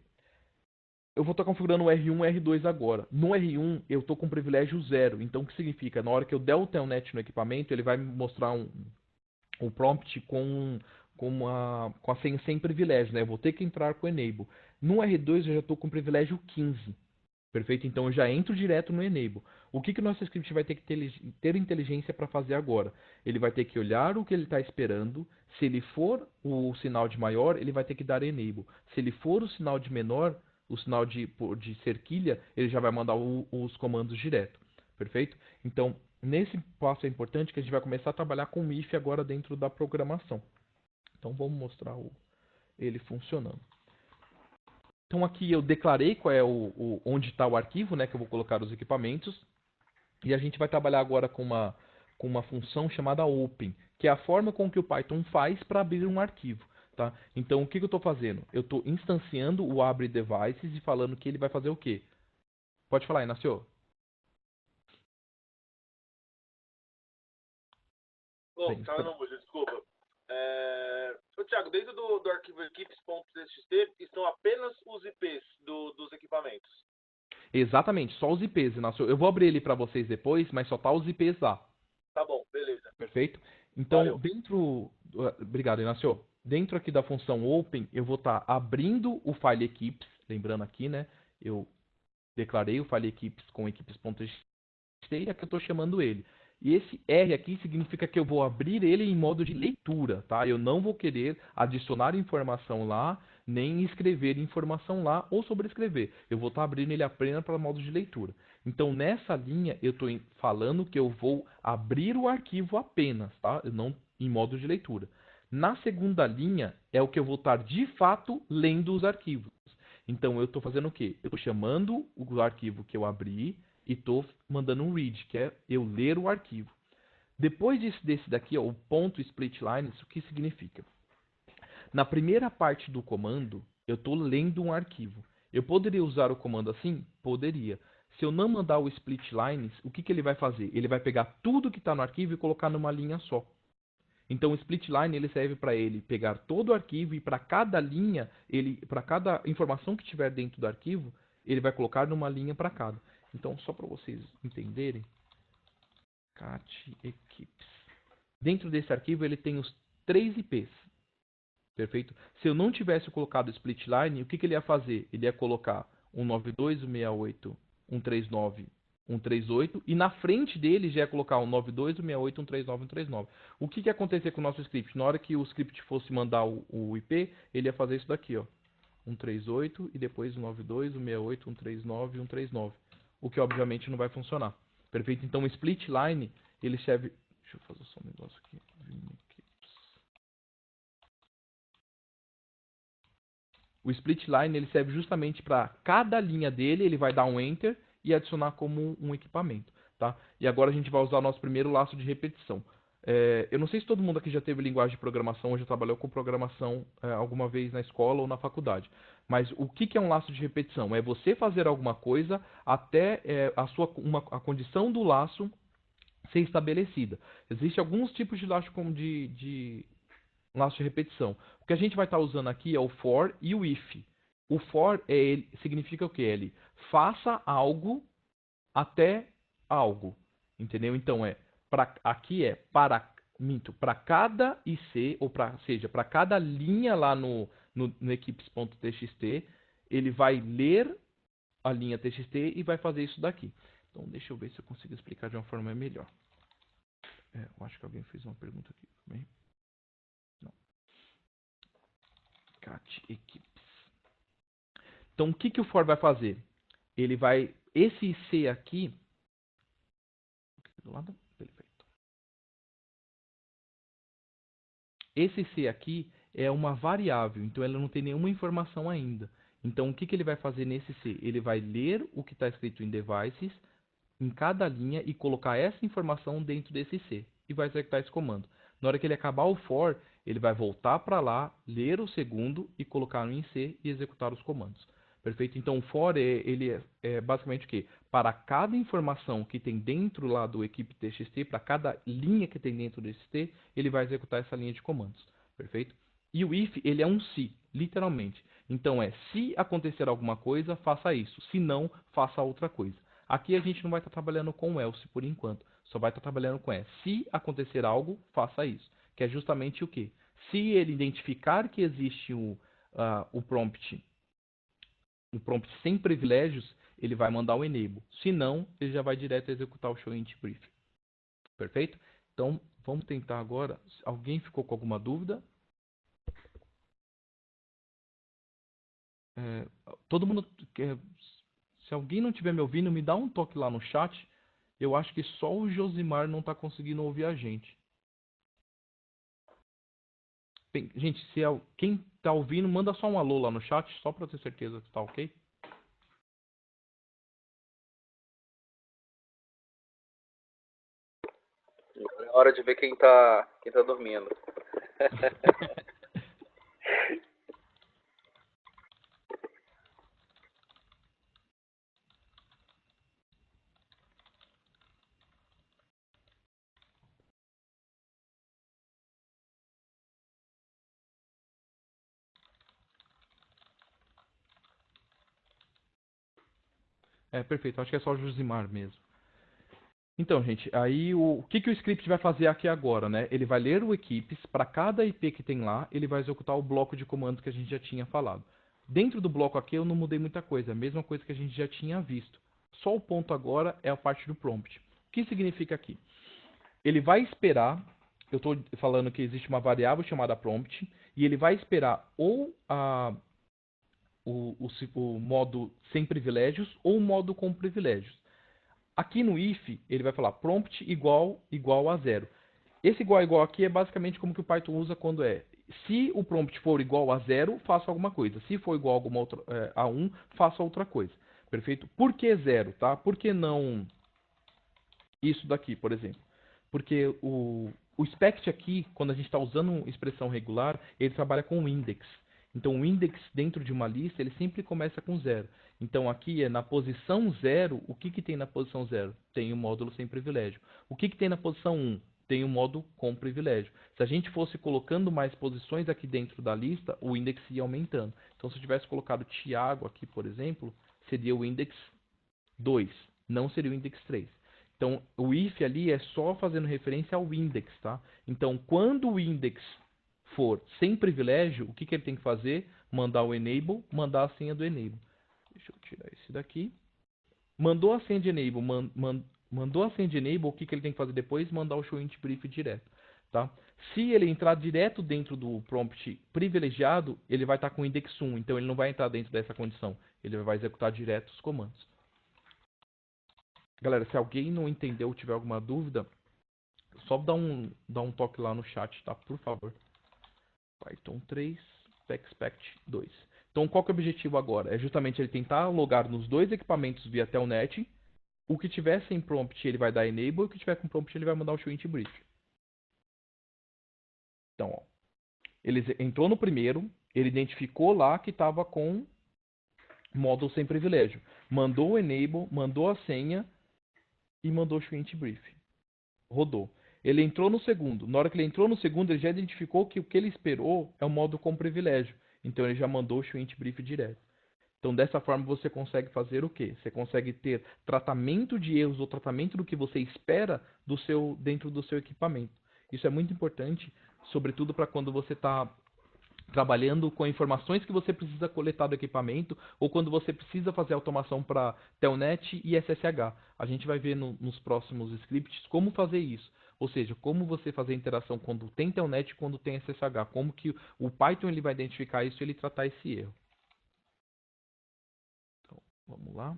Eu vou estar configurando o R1 e R2 agora. No R1, eu estou com privilégio 0. Então, o que significa? Na hora que eu der o telnet no equipamento, ele vai me mostrar um prompt com a senha sem privilégio, né? Eu vou ter que entrar com o enable. No R2 eu já estou com privilégio 15. Perfeito? Então eu já entro direto no enable. O que o nosso script vai ter que ter inteligência para fazer agora? Ele vai ter que olhar o que ele está esperando. Se ele for o sinal de maior, ele vai ter que dar enable. Se ele for o sinal de menor, o sinal de cerquilha, ele já vai mandar os comandos direto. Perfeito? Então, nesse passo é importante que a gente vai começar a trabalhar com o if agora dentro da programação. Então vamos mostrar ele funcionando. Então aqui eu declarei qual é onde está o arquivo, né, que eu vou colocar os equipamentos. E a gente vai trabalhar agora com uma função chamada open, que é a forma com que o Python faz para abrir um arquivo. Tá? Então o que eu estou fazendo? Eu estou instanciando o abre devices e falando que ele vai fazer o quê? Pode falar, Inácio. Bom, tá no música, desculpa. Ô, Thiago, dentro do arquivo equipes.txt estão apenas os IPs dos equipamentos. Exatamente, só os IPs, Inácio. Eu vou abrir ele para vocês depois, mas só tá os IPs lá. Tá bom, beleza. Perfeito? Então, Valeu. Obrigado, Inácio. Dentro aqui da função open, eu vou estar abrindo o file equipes, lembrando aqui, né? Eu declarei o file equipes com equipes.txt e aqui eu estou chamando ele. E esse R aqui significa que eu vou abrir ele em modo de leitura, tá? Eu não vou querer adicionar informação lá, nem escrever informação lá ou sobrescrever. Eu vou estar abrindo ele apenas para modo de leitura. Então, nessa linha, eu estou falando que eu vou abrir o arquivo apenas, tá? Não em modo de leitura. Na segunda linha, é o que eu vou estar, de fato, lendo os arquivos. Então, eu estou fazendo o quê? Eu estou chamando o arquivo que eu abri e estou mandando um read, que é eu ler o arquivo. Depois desse daqui, ó, o ponto split lines, o que significa? Na primeira parte do comando, eu estou lendo um arquivo. Eu poderia usar o comando assim? Poderia. Se eu não mandar o split lines, o que ele vai fazer? Ele vai pegar tudo que está no arquivo e colocar numa linha só. Então o split line ele serve para ele pegar todo o arquivo e para cada linha, para cada informação que tiver dentro do arquivo, ele vai colocar numa linha para cada. Então, só para vocês entenderem, cat equipes. Dentro desse arquivo ele tem os 3 IPs. Perfeito? Se eu não tivesse colocado o split line, o que ele ia fazer? Ele ia colocar 192, 168, 139 138, e na frente dele já ia colocar 192, 168, 139, 139. O que ia acontecer com o nosso script? Na hora que o script fosse mandar o IP, ele ia fazer isso daqui, ó. 138 e depois 192, 168, 139 e 139. O que obviamente não vai funcionar. Perfeito? Então o split line, ele serve... Deixa eu fazer só um negócio aqui. O split line, ele serve justamente para cada linha dele, ele vai dar um enter e adicionar como um equipamento, tá? E agora a gente vai usar o nosso primeiro laço de repetição. Eu não sei se todo mundo aqui já teve linguagem de programação ou já trabalhou com programação alguma vez na escola ou na faculdade. Mas o que é um laço de repetição? É você fazer alguma coisa até a condição do laço ser estabelecida. Existem alguns tipos de laço de laço de repetição. O que a gente vai estar usando aqui é o for e o if. O for significa o que? Ele faça algo até algo. Entendeu? Então aqui é para cada IC, ou seja, para cada linha lá no equipes.txt, ele vai ler a linha txt e vai fazer isso daqui. Então deixa eu ver se eu consigo explicar de uma forma melhor. Eu acho que alguém fez uma pergunta aqui também. Não. Cat equipes. Então o que o for vai fazer? Ele vai... Esse IC aqui... Do lado? Perfeito. Esse IC aqui é uma variável, então ela não tem nenhuma informação ainda. Então o que ele vai fazer nesse C? Ele vai ler o que está escrito em devices, em cada linha, e colocar essa informação dentro desse C. E vai executar esse comando. Na hora que ele acabar o for, ele vai voltar para lá, ler o segundo e colocar no em C e executar os comandos. Perfeito? Então o for ele é basicamente o quê? Para cada informação que tem dentro lá do equipe.txt, para cada linha que tem dentro desse T, ele vai executar essa linha de comandos. Perfeito? E o if, ele é um se, literalmente. Então se acontecer alguma coisa, faça isso. Se não, faça outra coisa. Aqui a gente não vai estar trabalhando com o else por enquanto. Só vai estar trabalhando com se acontecer algo, faça isso. Que é justamente o quê? Se ele identificar que existe o prompt sem privilégios, ele vai mandar o enable. Se não, ele já vai direto executar o show int brief. Perfeito? Então, vamos tentar agora. Alguém ficou com alguma dúvida? Todo mundo... Se alguém não estiver me ouvindo, me dá um toque lá no chat. Eu acho que só o Josimar não está conseguindo ouvir a gente. Bem, gente, quem está ouvindo, manda só um alô lá no chat, só para ter certeza que está ok. É hora de ver quem tá dormindo. Perfeito. Acho que é só o Josimar mesmo. Então, gente, aí o que o script vai fazer aqui agora, né? Ele vai ler o equipes, para cada IP que tem lá, ele vai executar o bloco de comandos que a gente já tinha falado. Dentro do bloco aqui eu não mudei muita coisa, a mesma coisa que a gente já tinha visto. Só o ponto agora é a parte do prompt. O que significa aqui? Ele vai esperar, eu estou falando que existe uma variável chamada prompt, e ele vai esperar ou o modo sem privilégios ou o modo com privilégios. Aqui no if, ele vai falar prompt igual a 0. Esse igual aqui é basicamente como que o Python usa quando se o prompt for igual a 0, faça alguma coisa. Se for igual a 1, faça outra coisa. Perfeito? Por que 0, tá? Por que não isso daqui, por exemplo? Porque o expect aqui, quando a gente está usando expressão regular, ele trabalha com o index. Então, o index dentro de uma lista, ele sempre começa com 0. Então, aqui na posição 0, o que tem na posição 0? Tem o módulo sem privilégio. O que tem na posição 1? Tem o módulo com privilégio. Se a gente fosse colocando mais posições aqui dentro da lista, o index ia aumentando. Então, se eu tivesse colocado Thiago aqui, por exemplo, seria o index 2, não seria o index 3. Então, o if ali é só fazendo referência ao index, tá? Então, quando o index for sem privilégio, o que ele tem que fazer? Mandar o enable, mandar a senha do enable. Deixa eu tirar esse daqui. Mandou a senha de enable, mandou a senha de enable, o que ele tem que fazer depois? Mandar o show int brief direto, tá? Se ele entrar direto dentro do prompt privilegiado, ele vai estar com index 1, então ele não vai entrar dentro dessa condição. Ele vai executar direto os comandos. Galera, se alguém não entendeu ou tiver alguma dúvida, só dá um toque lá no chat, tá? Por favor. Python 3, expect 2. Então, qual que é o objetivo agora? É justamente ele tentar logar nos dois equipamentos via telnet. O que tiver sem prompt, ele vai dar enable. O que tiver com prompt, ele vai mandar o show int brief. Então, ó, ele entrou no primeiro, ele identificou lá que estava com módulo sem privilégio. Mandou o enable, mandou a senha e mandou o show int brief. Rodou. Ele entrou no segundo. Na hora que ele entrou no segundo, ele já identificou que o que ele esperou é o módulo com privilégio. Então, ele já mandou o show int brief direto. Então, dessa forma, você consegue fazer o quê? Você consegue ter tratamento de erros ou tratamento do que você espera dentro do seu equipamento. Isso é muito importante, sobretudo para quando você está trabalhando com informações que você precisa coletar do equipamento ou quando você precisa fazer automação para Telnet e SSH. A gente vai ver nos próximos scripts como fazer isso. Ou seja, como você fazer a interação quando tem Telnet e quando tem SSH. Como que o Python ele vai identificar isso e ele tratar esse erro. Então, vamos lá.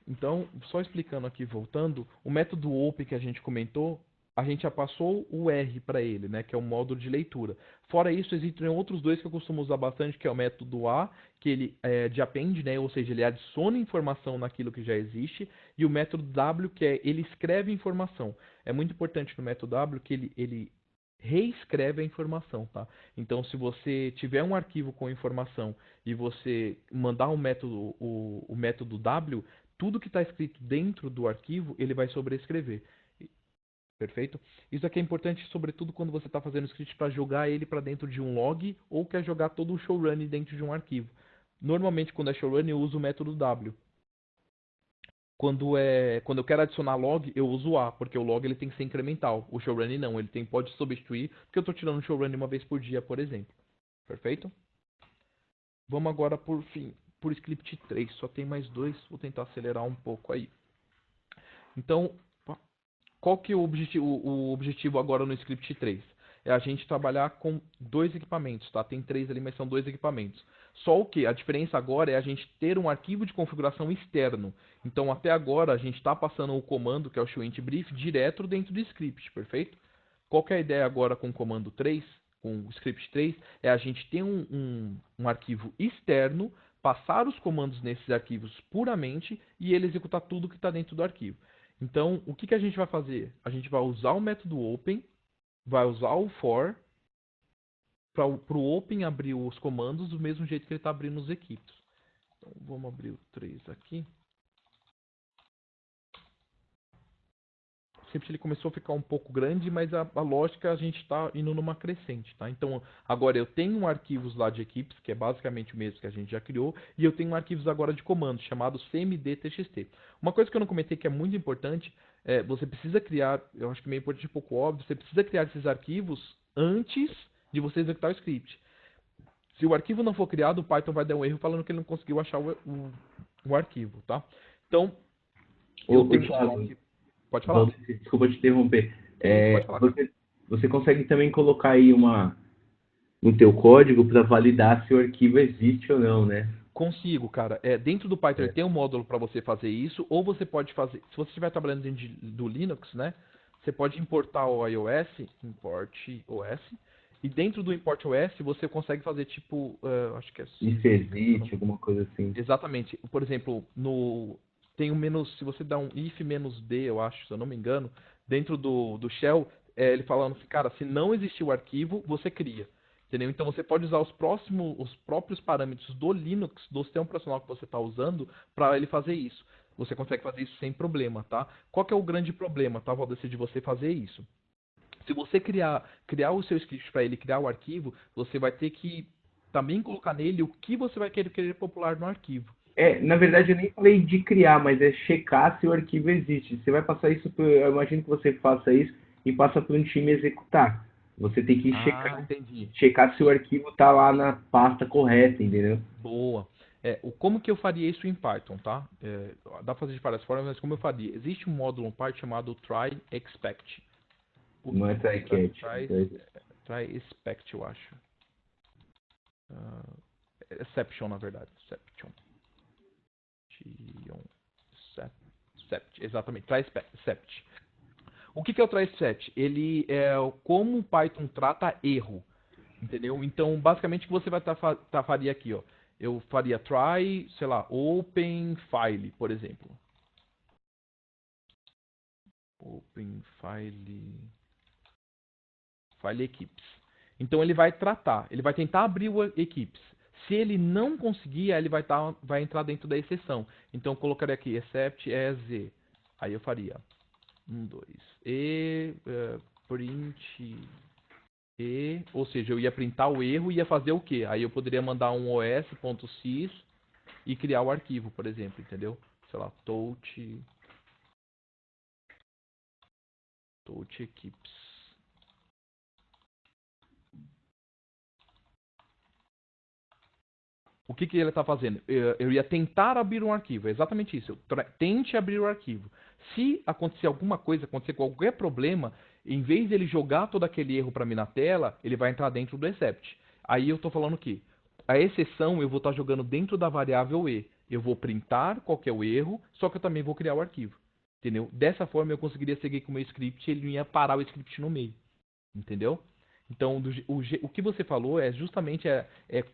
Então, só explicando aqui, voltando, o método open que a gente comentou, a gente já passou o R para ele, né, que é o módulo de leitura. Fora isso, existem outros dois que eu costumo usar bastante, que é o método A, que ele é de append, né, ou seja, ele adiciona informação naquilo que já existe, e o método W, que é ele escreve informação. É muito importante no método W que ele reescreve a informação, tá? Então, se você tiver um arquivo com informação e você mandar o método W, tudo que está escrito dentro do arquivo, ele vai sobrescrever. Perfeito? Isso aqui é importante, sobretudo, quando você está fazendo script para jogar ele para dentro de um log ou quer jogar todo o showrun dentro de um arquivo. Normalmente, quando é showrun, eu uso o método W. Quando eu quero adicionar log, eu uso o A, porque o log ele tem que ser incremental. O showrun não, ele pode substituir, porque eu estou tirando o showrun uma vez por dia, por exemplo. Perfeito? Vamos agora, por fim, por script 3. Só tem mais dois, vou tentar acelerar um pouco aí. Então, qual que é o objetivo agora no script 3? É a gente trabalhar com dois equipamentos, tá? Tem 3 ali, mas são 2 equipamentos. Só o que? A diferença agora é a gente ter um arquivo de configuração externo. Então, até agora, a gente está passando o comando, que é o show int brief, direto dentro do script, perfeito? Qual que é a ideia agora com o comando 3, com o script 3? É a gente ter um arquivo externo, passar os comandos nesses arquivos puramente e ele executar tudo que está dentro do arquivo. Então, o que a gente vai fazer? A gente vai usar o método open, vai usar o for, para o open abrir os comandos do mesmo jeito que ele está abrindo os equipes. Então, vamos abrir o 3 aqui. Sempre ele começou a ficar um pouco grande, mas a lógica a gente está indo numa crescente, tá? Então, agora eu tenho arquivos lá de equipes, que é basicamente o mesmo que a gente já criou, e eu tenho arquivos agora de comandos, chamados cmd.txt. Uma coisa que eu não comentei que é muito importante, você precisa criar, eu acho que meio importante, um pouco óbvio, você precisa criar esses arquivos antes de você executar o script. Se o arquivo não for criado, o Python vai dar um erro falando que ele não conseguiu achar o arquivo, tá? Então, eu tenho aqui. Pode falar. Desculpa te interromper. Pode falar. Você consegue também colocar aí no teu código para validar se o arquivo existe ou não, né? Consigo, cara. Dentro do Python tem um módulo para você fazer isso, ou você pode fazer, se você estiver trabalhando dentro do Linux, né? Você pode importar o iOS, import OS, e dentro do import OS você consegue fazer tipo, acho que é assim. If existe, alguma coisa assim. Exatamente. Por exemplo, tem um menos, se você dá um if "-d", eu acho, se eu não me engano, dentro do shell, ele falando assim, cara, se não existir o arquivo, você cria. Entendeu? Então você pode usar os próprios parâmetros do Linux, do sistema operacional que você está usando, para ele fazer isso. Você consegue fazer isso sem problema, tá? Qual que é o grande problema, tá, Valdeci, de você fazer isso? Se você criar o seu script para ele criar o arquivo, você vai ter que também colocar nele o que você vai querer popular no arquivo. Na verdade, eu nem falei de criar, mas é checar se o arquivo existe. Você vai passar isso, eu imagino que você faça isso e passa para um time executar. Você tem que checar se o arquivo está lá na pasta correta, entendeu? Boa. Como que eu faria isso em Python, tá? Dá pra fazer de várias formas, mas como eu faria? Existe um módulo em Python chamado try expect. Não é try catch. Try expect, eu acho. Exception, na verdade. Exception. Exatamente. Try except. O que é o try except? Ele é como o Python trata erro. Entendeu? Então, basicamente, o que você vai faria aqui, ó. Eu faria try, sei lá, open file, por exemplo. Open file equipes. Então ele vai tratar, ele vai tentar abrir o equipes. Se ele não conseguir, aí ele vai entrar dentro da exceção. Então eu colocaria aqui except as. Aí eu faria 1, 2 print ou seja, eu ia printar o erro e ia fazer o quê? Aí eu poderia mandar um os.sys e criar o arquivo, por exemplo, entendeu? Sei lá, touch equipes. O que ele está fazendo? Eu ia tentar abrir um arquivo, é exatamente isso. Tente abrir o arquivo. Se acontecer alguma coisa, acontecer qualquer problema, em vez de ele jogar todo aquele erro para mim na tela, ele vai entrar dentro do except. Aí eu estou falando o quê? A exceção eu vou estar jogando dentro da variável e. Eu vou printar qual que é o erro, só que eu também vou criar o arquivo. Entendeu? Dessa forma eu conseguiria seguir com o meu script, ele não ia parar o script no meio. Entendeu? Então, o que você falou é justamente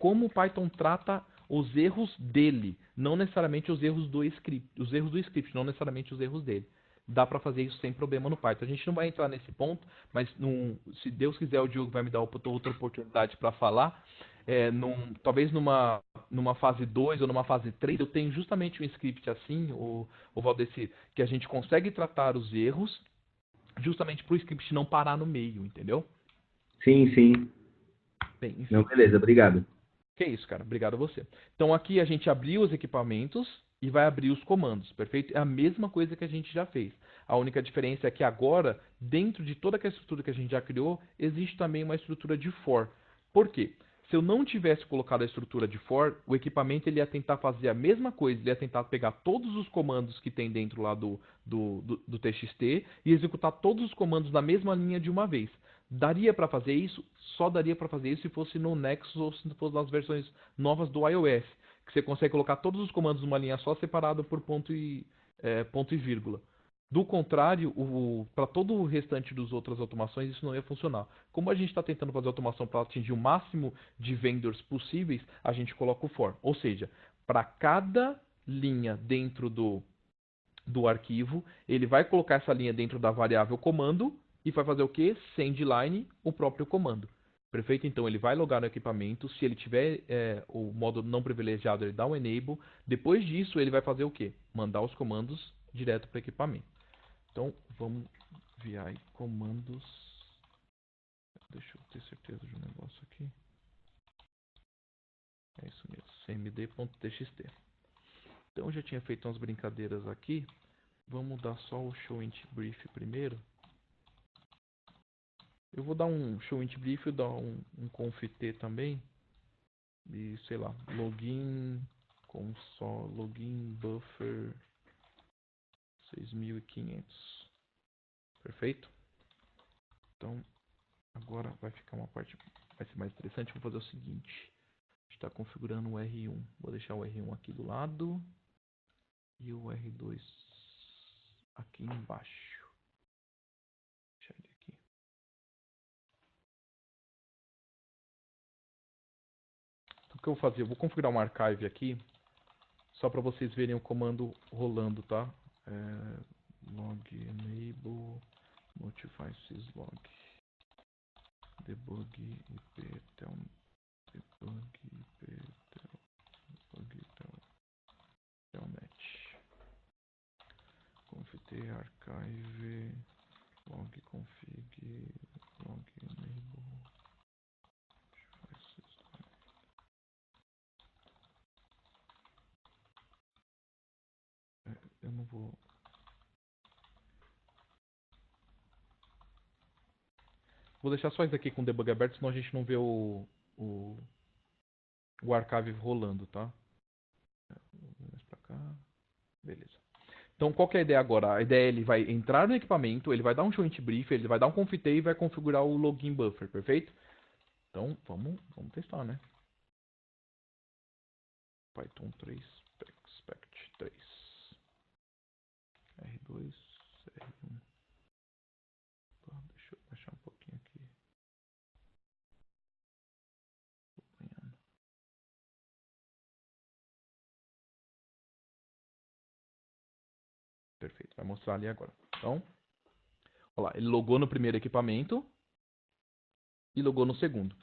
como o Python trata os erros dele, não necessariamente os erros do script, não necessariamente os erros dele. Dá para fazer isso sem problema no Python. A gente não vai entrar nesse ponto, mas se Deus quiser, o Diogo vai me dar outra oportunidade para falar. Talvez numa fase 2 ou numa fase 3, eu tenho justamente um script assim, o Valdecir, que a gente consegue tratar os erros justamente para o script não parar no meio, entendeu? Sim, sim. Bem, enfim. Não, beleza, obrigado. Que isso, cara. Obrigado a você. Então aqui a gente abriu os equipamentos e vai abrir os comandos, perfeito? É a mesma coisa que a gente já fez. A única diferença é que agora, dentro de toda aquela estrutura que a gente já criou, existe também uma estrutura de for. Por quê? Se eu não tivesse colocado a estrutura de for, o equipamento ele ia tentar fazer a mesma coisa, ele ia tentar pegar todos os comandos que tem dentro lá do TXT e executar todos os comandos na mesma linha de uma vez. Daria para fazer isso? Só daria para fazer isso se fosse no Nexus ou se fosse nas versões novas do iOS, que você consegue colocar todos os comandos numa linha só, separado por ponto e vírgula. Do contrário, para todo o restante das outras automações, isso não ia funcionar. Como a gente está tentando fazer automação para atingir o máximo de vendors possíveis, a gente coloca o for. Ou seja, para cada linha dentro do arquivo, ele vai colocar essa linha dentro da variável comando e vai fazer o que? Send line, o próprio comando. Perfeito? Então ele vai logar no equipamento. Se ele tiver o modo não privilegiado, ele dá um enable. Depois disso, ele vai fazer o que? Mandar os comandos direto para o equipamento. Então vamos VI comandos. Deixa eu ter certeza de um negócio aqui. É isso mesmo, cmd.txt. Então eu já tinha feito umas brincadeiras aqui. Vamos dar só o show int brief primeiro. Eu vou dar um show int brief e dar um conf t também. E sei lá, login console, login buffer 6500. Perfeito? Então, agora vai ficar uma parte, vai ser mais interessante. Vou fazer o seguinte. A gente está configurando o R1. Vou deixar o R1 aqui do lado. E o R2 aqui embaixo. Deixa ele aqui. Então, o que eu vou fazer? Eu vou configurar um archive aqui. Só para vocês verem o comando rolando, tá? Log enable notify syslog debug ip tel telnet conft archive log config log enable notify syslog. Eu não vou. Vou deixar só isso aqui com o debug aberto, senão a gente não vê o archive rolando, tá? Beleza. Então, qual que é a ideia agora? A ideia é ele vai entrar no equipamento, ele vai dar um show int brief, ele vai dar um confit e vai configurar o login buffer, perfeito? Então, vamos testar, né? Python 3, expect 3, R2, R1. Deixa eu baixar um pouquinho aqui. Perfeito, vai mostrar ali agora. Então, olha lá, ele logou no primeiro equipamento e logou no segundo.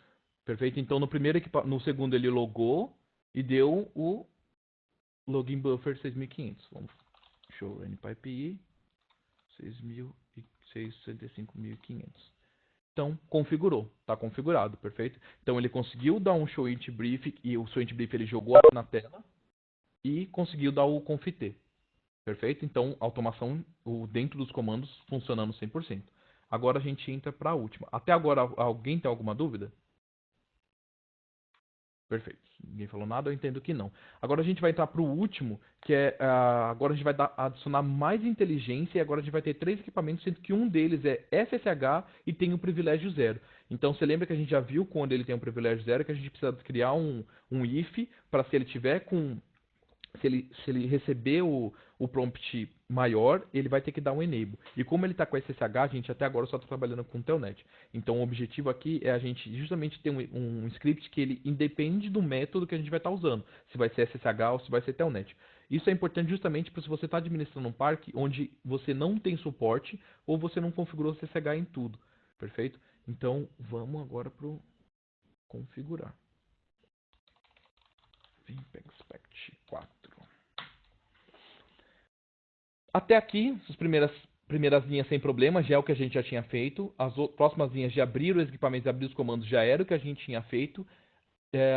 Perfeito? Então, no segundo ele logou e deu o login buffer 6500. Vamos show npypi 6.665.500. Então, configurou, está configurado, perfeito? Então, ele conseguiu dar um show int brief e o show int brief ele jogou na tela e conseguiu dar o confit. Perfeito? Então, automação dentro dos comandos funcionando 100%. Agora a gente entra para a última. Até agora, alguém tem alguma dúvida? Perfeito. Ninguém falou nada, eu entendo que não. Agora a gente vai entrar para o último, que é... agora a gente vai adicionar mais inteligência e agora a gente vai ter 3 equipamentos, sendo que um deles é SSH e tem o privilégio 0. Então, você lembra que a gente já viu quando ele tem o privilégio 0, que a gente precisa criar um if para se ele tiver com... Se ele receber o prompt maior, ele vai ter que dar um enable. E como ele está com SSH, a gente até agora só está trabalhando com telnet. Então o objetivo aqui é a gente justamente ter um script que ele independe do método que a gente vai estar usando. Se vai ser SSH ou se vai ser telnet. Isso é importante justamente para se você está administrando um parque onde você não tem suporte ou você não configurou SSH em tudo. Perfeito? Então vamos agora para o configurar. Expect 4. Até aqui, as primeiras linhas sem problema, já é o que a gente já tinha feito. As próximas linhas de abrir os equipamentos e abrir os comandos já era o que a gente tinha feito.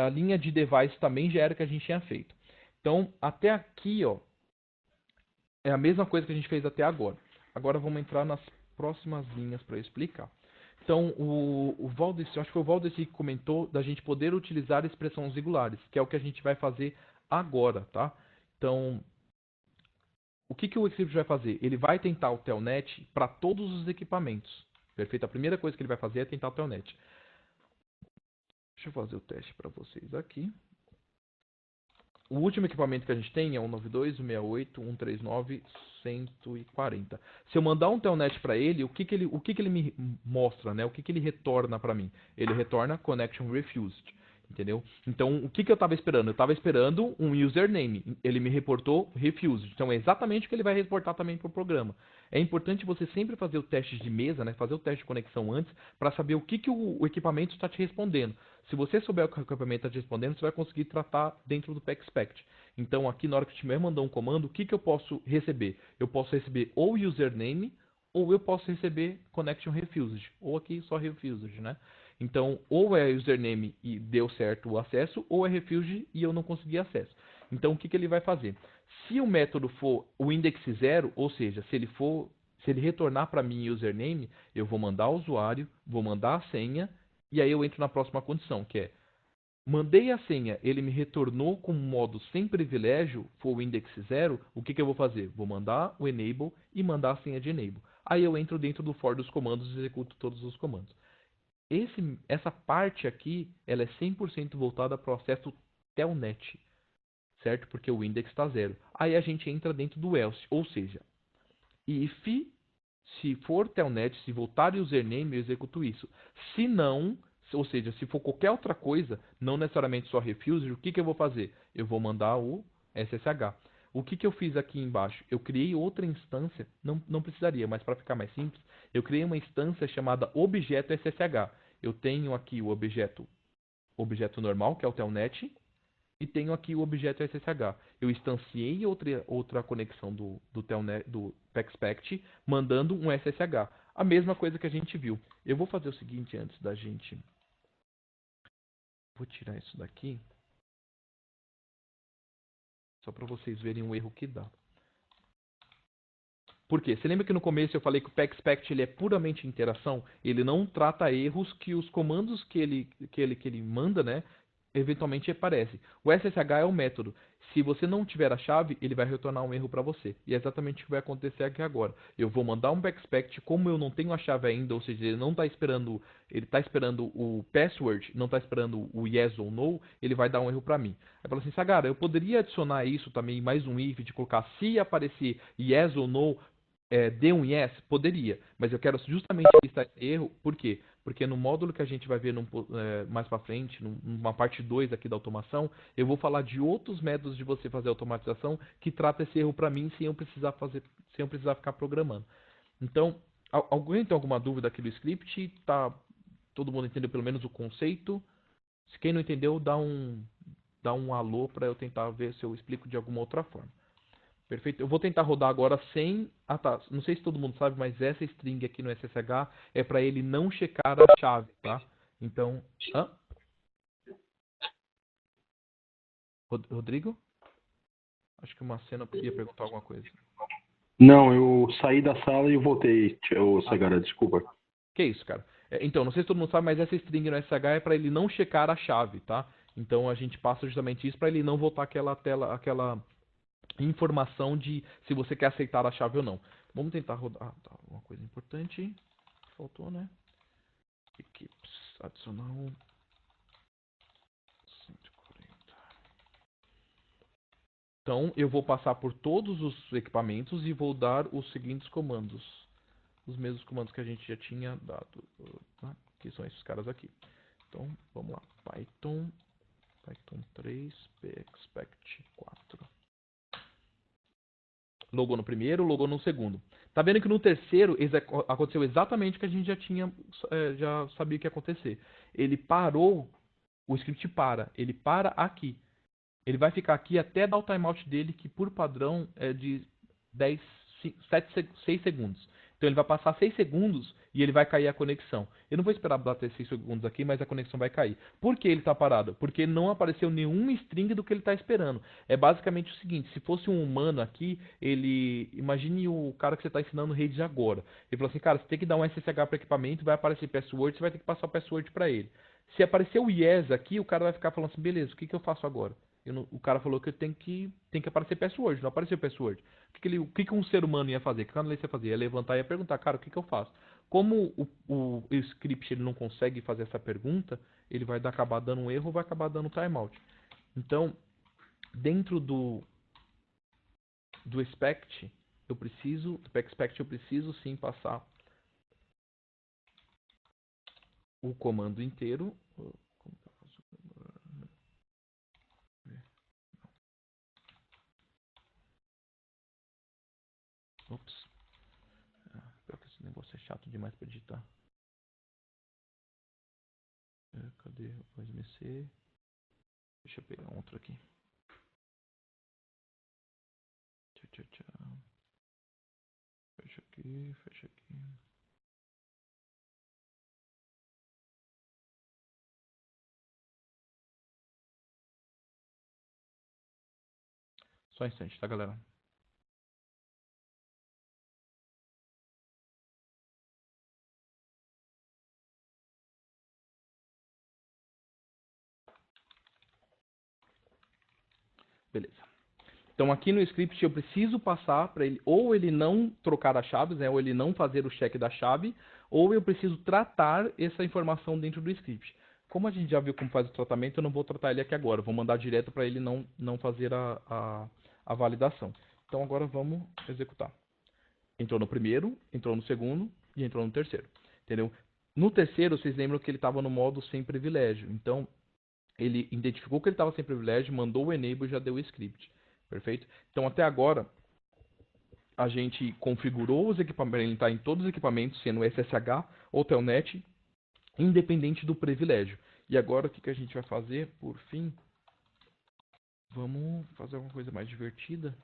A linha de device também já era o que a gente tinha feito. Então, até aqui, ó, é a mesma coisa que a gente fez até agora. Agora vamos entrar nas próximas linhas para explicar. Então, o Valdeci, acho que foi o Valdeci que comentou da gente poder utilizar expressões regulares, que é o que a gente vai fazer agora, tá? Então, o que o Eclipse vai fazer? Ele vai tentar o telnet para todos os equipamentos. Perfeito? A primeira coisa que ele vai fazer é tentar o telnet. Deixa eu fazer o teste para vocês aqui. O último equipamento que a gente tem é 192, 168, 139, 140. Se eu mandar um telnet para ele, o que ele me mostra, né? O que ele retorna para mim? Ele retorna connection refused. Entendeu? Então, o que eu estava esperando? Eu estava esperando um username. Ele me reportou refused. Então, é exatamente o que ele vai reportar também para o programa. É importante você sempre fazer o teste de mesa, né? Fazer o teste de conexão antes, para saber o que o equipamento está te respondendo. Se você souber o que o equipamento está te respondendo, você vai conseguir tratar dentro do PECSPECT. Então, aqui na hora que o tiver mandando um comando, o que eu posso receber? Eu posso receber ou username, ou eu posso receber connection refused. Ou aqui só refused, né? Então, ou é username e deu certo o acesso, ou é refused e eu não consegui acesso. Então, o que ele vai fazer? Se o método for o index 0, ou seja, se ele retornar para mim username, eu vou mandar o usuário, vou mandar a senha, e aí eu entro na próxima condição, que é, mandei a senha, ele me retornou com um modo sem privilégio, for o index 0, o que eu vou fazer? Vou mandar o enable e mandar a senha de enable. Aí eu entro dentro do for dos comandos e executo todos os comandos. Essa parte aqui, ela é 100% voltada para o acesso telnet, certo? Porque o index está 0. Aí a gente entra dentro do else, ou seja, if, se for telnet, se voltar username, eu executo isso. Se não, ou seja, se for qualquer outra coisa, não necessariamente só refuse, o que eu vou fazer? Eu vou mandar o SSH. O que eu fiz aqui embaixo? Eu criei outra instância, não precisaria, mas para ficar mais simples, eu criei uma instância chamada objeto SSH. Eu tenho aqui o objeto normal, que é o telnet, e tenho aqui o objeto SSH. Eu instanciei outra conexão do telnet, do PECSPECT, mandando um SSH. A mesma coisa que a gente viu. Eu vou fazer o seguinte antes da gente... Vou tirar isso daqui. Só para vocês verem o erro que dá. Por quê? Você lembra que no começo eu falei que o PECSPECT ele é puramente interação? Ele não trata erros que os comandos que ele manda, né, eventualmente aparece. O SSH é o método. Se você não tiver a chave, ele vai retornar um erro para você. E é exatamente o que vai acontecer aqui agora. Eu vou mandar um backspect, como eu não tenho a chave ainda, ou seja, ele não está esperando, ele está esperando o password, não está esperando o yes ou no, ele vai dar um erro para mim. Aí fala assim, Sagara, eu poderia adicionar isso também, mais um if, de colocar se aparecer yes ou no, dê um yes? Poderia, mas eu quero justamente listar esse erro, por quê? Porque no módulo que a gente vai ver mais para frente, numa parte 2 aqui da automação, eu vou falar de outros métodos de você fazer automatização que trata esse erro para mim sem eu precisar ficar programando. Então, alguém tem alguma dúvida aqui do script? Tá, todo mundo entendeu pelo menos o conceito? Se quem não entendeu, dá um alô para eu tentar ver se eu explico de alguma outra forma. Perfeito? Eu vou tentar rodar agora sem... Ah, tá. Não sei se todo mundo sabe, mas essa string aqui no SSH é para ele não checar a chave, tá? Então... Hã? Rodrigo? Acho que uma cena podia perguntar alguma coisa. Não, eu saí da sala e voltei, Sagara, desculpa. Que isso, cara? Então, não sei se todo mundo sabe, mas essa string no SSH é para ele não checar a chave, tá? Então a gente passa justamente isso para ele não voltar aquela tela, aquela informação de se você quer aceitar a chave ou não. Vamos tentar rodar. Ah, tá. Uma coisa importante. Faltou, né? Equipes. Adicional. 140. Então, eu vou passar por todos os equipamentos e vou dar os seguintes comandos. Os mesmos comandos que a gente já tinha dado. Tá? Que são esses caras aqui. Então, vamos lá. Python 3, pexpect 4. Logou no primeiro, logou no segundo. Tá vendo que no terceiro aconteceu exatamente o que a gente já sabia que ia acontecer. Ele parou, o script ele para aqui. Ele vai ficar aqui até dar o timeout dele, que por padrão é de 6 segundos. Então ele vai passar 6 segundos e ele vai cair a conexão. Eu não vou esperar bater 6 segundos aqui, mas a conexão vai cair. Por que ele está parado? Porque não apareceu nenhum string do que ele está esperando. É basicamente o seguinte, se fosse um humano aqui, imagine o cara que você está ensinando redes agora. Ele falou assim, cara, você tem que dar um SSH para equipamento, vai aparecer password, você vai ter que passar o password para ele. Se aparecer o yes aqui, o cara vai ficar falando assim, beleza, o que eu faço agora? O cara falou que tem que aparecer password, não apareceu password. O que um ser humano ia fazer? O que a analista ia fazer? Ia levantar e ia perguntar, cara, o que eu faço? Como o script ele não consegue fazer essa pergunta, ele vai acabar dando um erro ou vai acabar dando timeout. Então, dentro do expect, do expect eu preciso sim passar o comando inteiro. Ops. Esse negócio é chato demais para digitar. Cadê o SMC? Deixa eu pegar um outro aqui. Fecha aqui, fecha aqui. Só um instante, tá, galera? Beleza. Então aqui no script eu preciso passar para ele, ou ele não trocar as chaves, né, ou ele não fazer o check da chave, ou eu preciso tratar essa informação dentro do script. Como a gente já viu como faz o tratamento, eu não vou tratar ele aqui agora. Eu vou mandar direto para ele não fazer a validação. Então agora vamos executar. Entrou no primeiro, entrou no segundo e entrou no terceiro. Entendeu? No terceiro, vocês lembram que ele estava no modo sem privilégio. Então, ele identificou que ele estava sem privilégio, mandou o enable e já deu o script. Perfeito? Então, até agora, a gente configurou os equipamentos, ele está em todos os equipamentos, sendo SSH ou Telnet, independente do privilégio. E agora, o que a gente vai fazer? Por fim, vamos fazer alguma coisa mais divertida.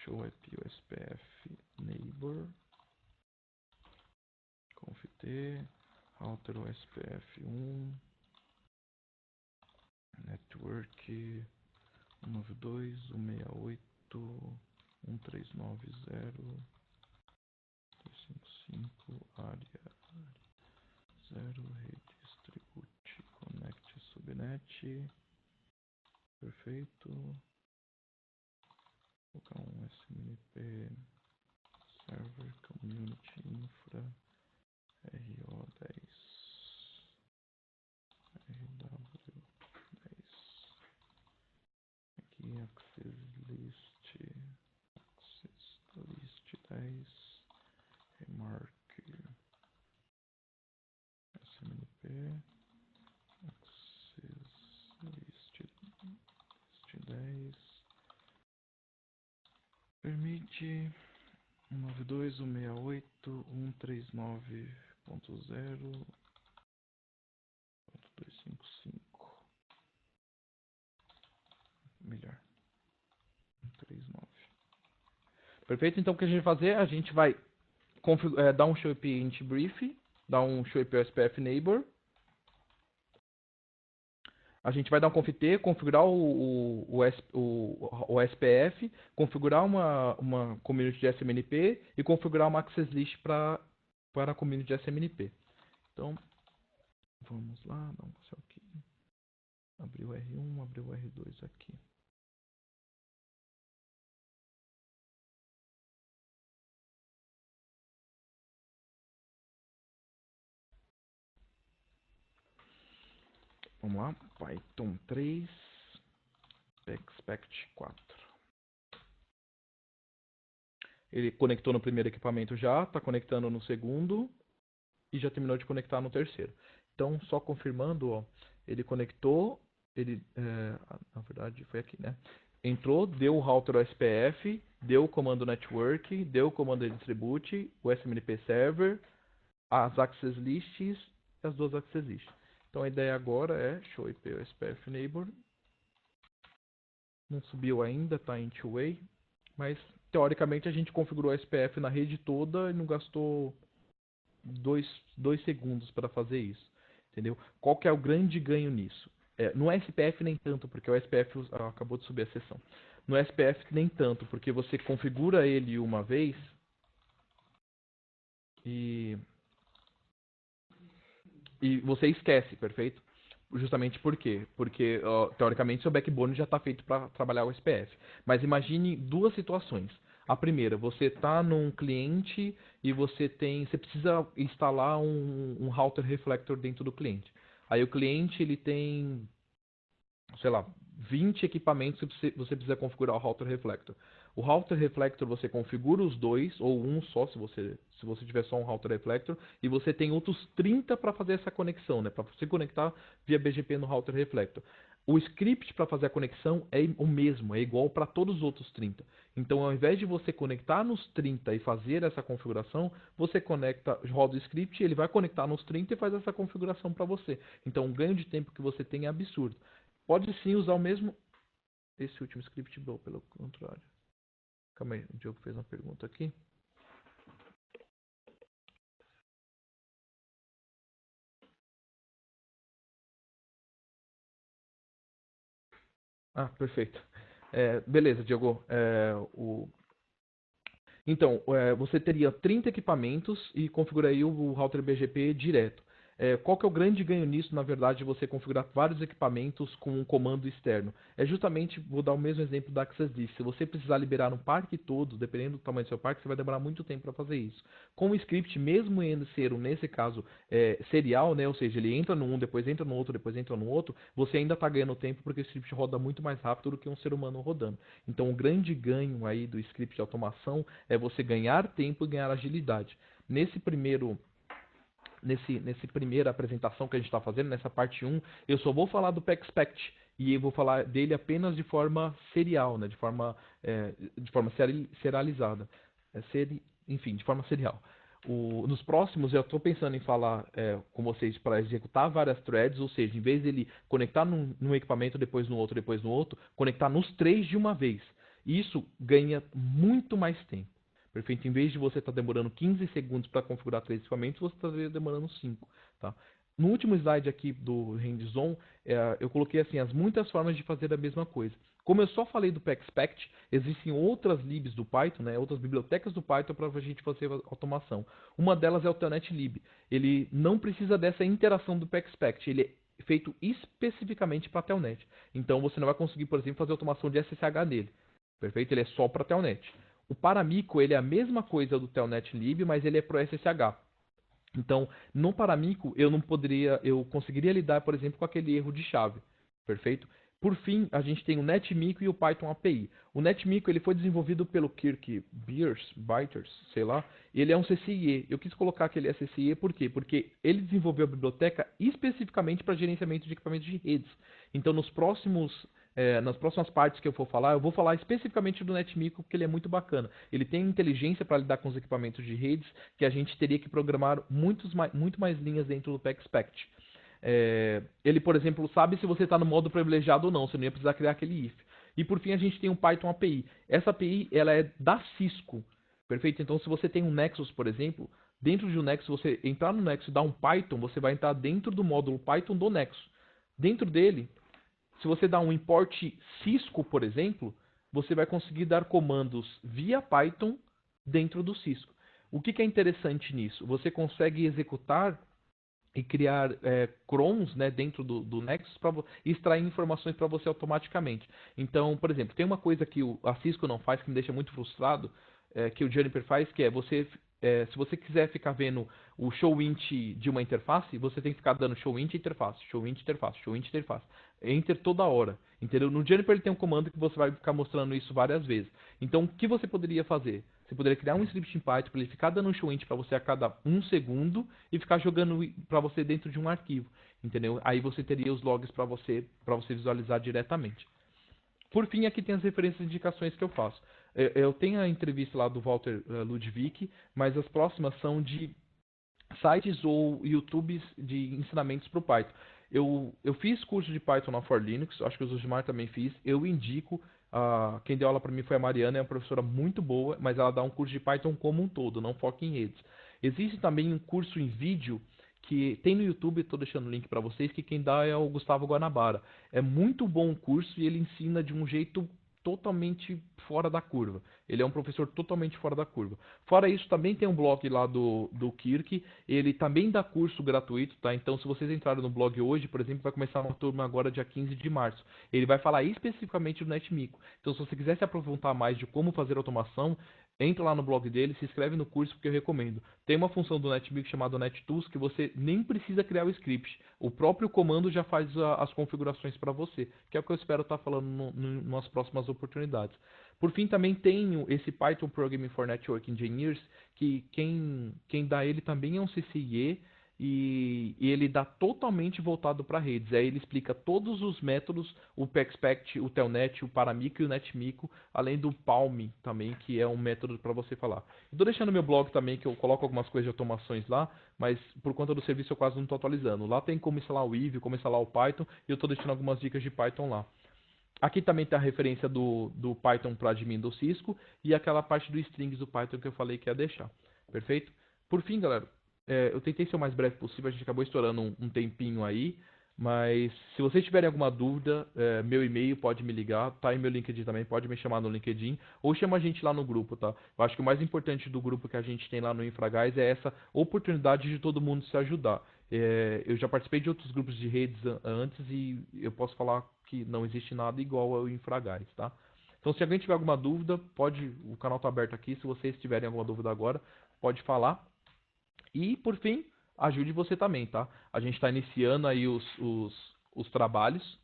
Show IP USPF neighbor conft router USPF1 network 192.168.139.0.255 área 0 redistribute connect subnet. Perfeito. Vou colocar um SMNP server community infra RO10 RW10. Aqui access list 10 remark SMNP access list 10 permite 192.168.0.255 melhor 139. Perfeito, então o que a gente vai fazer? A gente vai dar um show IP int brief, dar um show IP SPF neighbor. A gente vai dar um conft, configurar o SPF, configurar uma community de SMNP e configurar uma access list para a community de SMNP. Então, vamos lá, dar um céu aqui. Abrir o R1, abrir o R2 aqui. Vamos lá, Python 3, expect 4. Ele conectou no primeiro equipamento já, está conectando no segundo e já terminou de conectar no terceiro. Então, só confirmando, ó, ele conectou, na verdade foi aqui, né? Entrou, deu o router SPF, deu o comando network, deu o comando distribute, o SMNP server, as access lists e as duas access lists. Então a ideia agora é show IP SPF neighbor. Não subiu ainda, está em two-way, mas teoricamente a gente configurou o SPF na rede toda e não gastou 2 segundos para fazer isso, entendeu? Qual que é o grande ganho nisso? No SPF nem tanto, porque o SPF acabou de subir a sessão. No SPF nem tanto, porque você configura ele uma vez e você esquece, perfeito? Justamente por quê? Porque, teoricamente, seu backbone já está feito para trabalhar o SPF. Mas imagine duas situações. A primeira, você está num cliente e você precisa instalar um router reflector dentro do cliente. Aí o cliente ele tem, sei lá, 20 equipamentos que você precisa configurar o router reflector. O router reflector você configura os dois, ou um só, se você tiver só um router reflector, e você tem outros 30 para fazer essa conexão, né? Para você conectar via BGP no router reflector. O script para fazer a conexão é o mesmo, é igual para todos os outros 30. Então, ao invés de você conectar nos 30 e fazer essa configuração, você roda o script, ele vai conectar nos 30 e faz essa configuração para você. Então, o ganho de tempo que você tem é absurdo. Pode sim usar o mesmo... Esse último script, pelo contrário. Calma aí, o Diogo fez uma pergunta aqui. Ah, perfeito. Beleza, Diogo. Então, você teria 30 equipamentos e configuraria o router BGP direto. Qual que é o grande ganho nisso, na verdade, de você configurar vários equipamentos com um comando externo? É justamente, vou dar o mesmo exemplo da Access List. Se você precisar liberar um parque todo, dependendo do tamanho do seu parque, você vai demorar muito tempo para fazer isso. Com o script, mesmo ele ser, nesse caso, serial, né? Ou seja, ele entra num, depois entra no outro, depois entra no outro, você ainda está ganhando tempo porque o script roda muito mais rápido do que um ser humano rodando. Então, o grande ganho aí do script de automação é você ganhar tempo e ganhar agilidade. Nessa primeira apresentação que a gente está fazendo, nessa parte 1, eu só vou falar do PEXPECT e eu vou falar dele apenas de forma serial, né? de forma serializada. Enfim, de forma serial. Nos próximos, eu estou pensando em falar com vocês para executar várias threads, ou seja, em vez dele conectar num equipamento, depois no outro, conectar nos 3 de uma vez. Isso ganha muito mais tempo. Perfeito? Em vez de você estar demorando 15 segundos para configurar 3 equipamentos, você está demorando 5. Tá? No último slide aqui do hands-on, eu coloquei assim, muitas formas de fazer a mesma coisa. Como eu só falei do PackSpect, existem outras libs do Python, né, outras bibliotecas do Python para a gente fazer automação. Uma delas é o telnetlib. Ele não precisa dessa interação do PackSpect, ele é feito especificamente para telnet. Então você não vai conseguir, por exemplo, fazer automação de SSH nele. Perfeito? Ele é só para telnet. O Paramico, ele é a mesma coisa do telnetlib, mas ele é para SSH. Então, no Paramico, eu conseguiria lidar, por exemplo, com aquele erro de chave. Perfeito? Por fim, a gente tem o NetMico e o Python API. O NetMico ele foi desenvolvido pelo Kirk Bierters, sei lá. Ele é um CCIE. Eu quis colocar que ele é CCIE por quê? Porque ele desenvolveu a biblioteca especificamente para gerenciamento de equipamentos de redes. Então, nas próximas partes que eu vou falar especificamente do NetMico, porque ele é muito bacana. Ele tem inteligência para lidar com os equipamentos de redes que a gente teria que programar muito mais linhas dentro do PackSpect. Ele, por exemplo, sabe se você está no modo privilegiado ou não, você não ia precisar criar aquele if. E por fim a gente tem um Python API. Essa API ela é da Cisco, perfeito? Então se você tem um Nexus, por exemplo, dentro de um Nexus, você entrar no Nexus e dar um Python, você vai entrar dentro do módulo Python do Nexus. Dentro dele, se você dá um import Cisco, por exemplo, você vai conseguir dar comandos via Python dentro do Cisco. O que é interessante nisso? Você consegue executar e criar crons, né, dentro do Nexus para extrair informações para você automaticamente. Então, por exemplo, tem uma coisa que a Cisco não faz que me deixa muito frustrado, que o Juniper faz, que é se você quiser ficar vendo o showInt de uma interface, você tem que ficar dando showInt interface, showInt interface, showInt interface, enter toda hora, entendeu? No Juniper ele tem um comando que você vai ficar mostrando isso várias vezes. Então, o que você poderia fazer? Você poderia criar um script em Python para ele ficar dando um showInt para você a cada 1 segundo e ficar jogando para você dentro de um arquivo, entendeu? Aí você teria os logs para você visualizar diretamente. Por fim, aqui tem as referências e indicações que eu faço. Eu tenho a entrevista lá do Walter Ludwig, mas as próximas são de sites ou YouTubes de ensinamentos para o Python. Eu fiz curso de Python na For Linux, acho que o Zosmar também fiz. Eu indico, quem deu aula para mim foi a Mariana, é uma professora muito boa, mas ela dá um curso de Python como um todo, não foca em redes. Existe também um curso em vídeo que tem no YouTube, estou deixando o link para vocês, que quem dá é o Gustavo Guanabara. É muito bom o curso e ele ensina de um jeito totalmente fora da curva. Ele é um professor totalmente fora da curva. Fora isso, também tem um blog lá do Kirk, ele também dá curso gratuito, tá? Então, se vocês entrarem no blog hoje, por exemplo, vai começar uma turma agora dia 15 de março. Ele vai falar especificamente do NetMico. Então, se você quiser se aprofundar mais de como fazer automação, entra lá no blog dele, se inscreve no curso porque eu recomendo. Tem uma função do NetMico chamada NetTools que você nem precisa criar o script. O próprio comando já faz as configurações para você, que é o que eu espero estar falando nas próximas oportunidades. Por fim, também tenho esse Python Programming for Network Engineers, que quem dá ele também é um CCIE, e ele dá totalmente voltado para redes. Aí ele explica todos os métodos, o PackSpect, o Telnet, o Paramico e o NetMico, além do Palm também, que é um método para você falar. Estou deixando meu blog também, que eu coloco algumas coisas de automações lá, mas por conta do serviço eu quase não estou atualizando. Lá tem como instalar o Eevee, como instalar o Python, e eu estou deixando algumas dicas de Python lá. Aqui também tem a referência do Python para admin do Cisco e aquela parte do strings do Python que eu falei que ia deixar. Perfeito? Por fim, galera, eu tentei ser o mais breve possível, a gente acabou estourando um tempinho aí, mas se vocês tiverem alguma dúvida, meu e-mail pode me ligar, tá aí meu LinkedIn também, pode me chamar no LinkedIn, ou chama a gente lá no grupo, tá? Eu acho que o mais importante do grupo que a gente tem lá no Infragás é essa oportunidade de todo mundo se ajudar. Eu já participei de outros grupos de redes antes e eu posso falar que não existe nada igual ao Infragás, tá? Então se alguém tiver alguma dúvida, o canal está aberto aqui, se vocês tiverem alguma dúvida agora, pode falar. E, por fim, ajude você também, tá? A gente está iniciando aí os trabalhos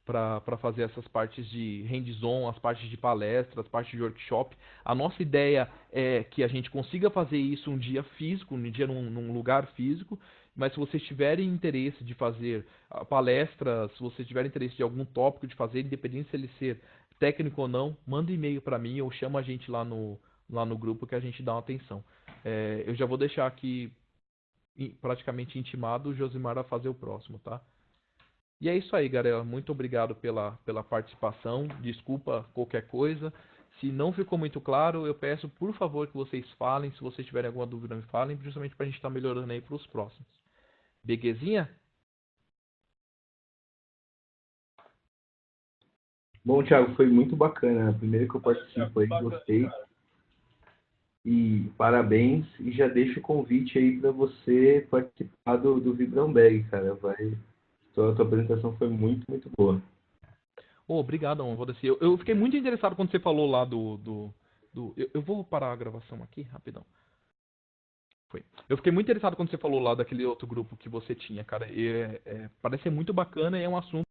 para fazer essas partes de hands-on, as partes de palestra, as partes de workshop. A nossa ideia é que a gente consiga fazer isso um dia físico, um dia num lugar físico, mas se vocês tiverem interesse de fazer palestras, se vocês tiverem interesse de algum tópico de fazer, independente se ele ser técnico ou não, manda e-mail para mim ou chama a gente lá no grupo que a gente dá uma atenção. Eu já vou deixar aqui praticamente intimado o Josimar a fazer o próximo, tá? E é isso aí, galera. Muito obrigado pela participação. Desculpa qualquer coisa. Se não ficou muito claro, eu peço, por favor, que vocês falem. Se vocês tiverem alguma dúvida, me falem, justamente para a gente estar melhorando aí para os próximos. Beguezinha? Bom, Thiago, foi muito bacana. A primeira que eu participo aí, Bacana, gostei. cara. E parabéns. E já deixo o convite aí para você participar do Vibrão Bag, cara. Tua apresentação foi muito, muito boa. Obrigado, Valdeci. Eu fiquei muito interessado quando você falou lá eu vou parar a gravação aqui, rapidão. Foi. Eu fiquei muito interessado quando você falou lá daquele outro grupo que você tinha, cara. Parece ser muito bacana e é um assunto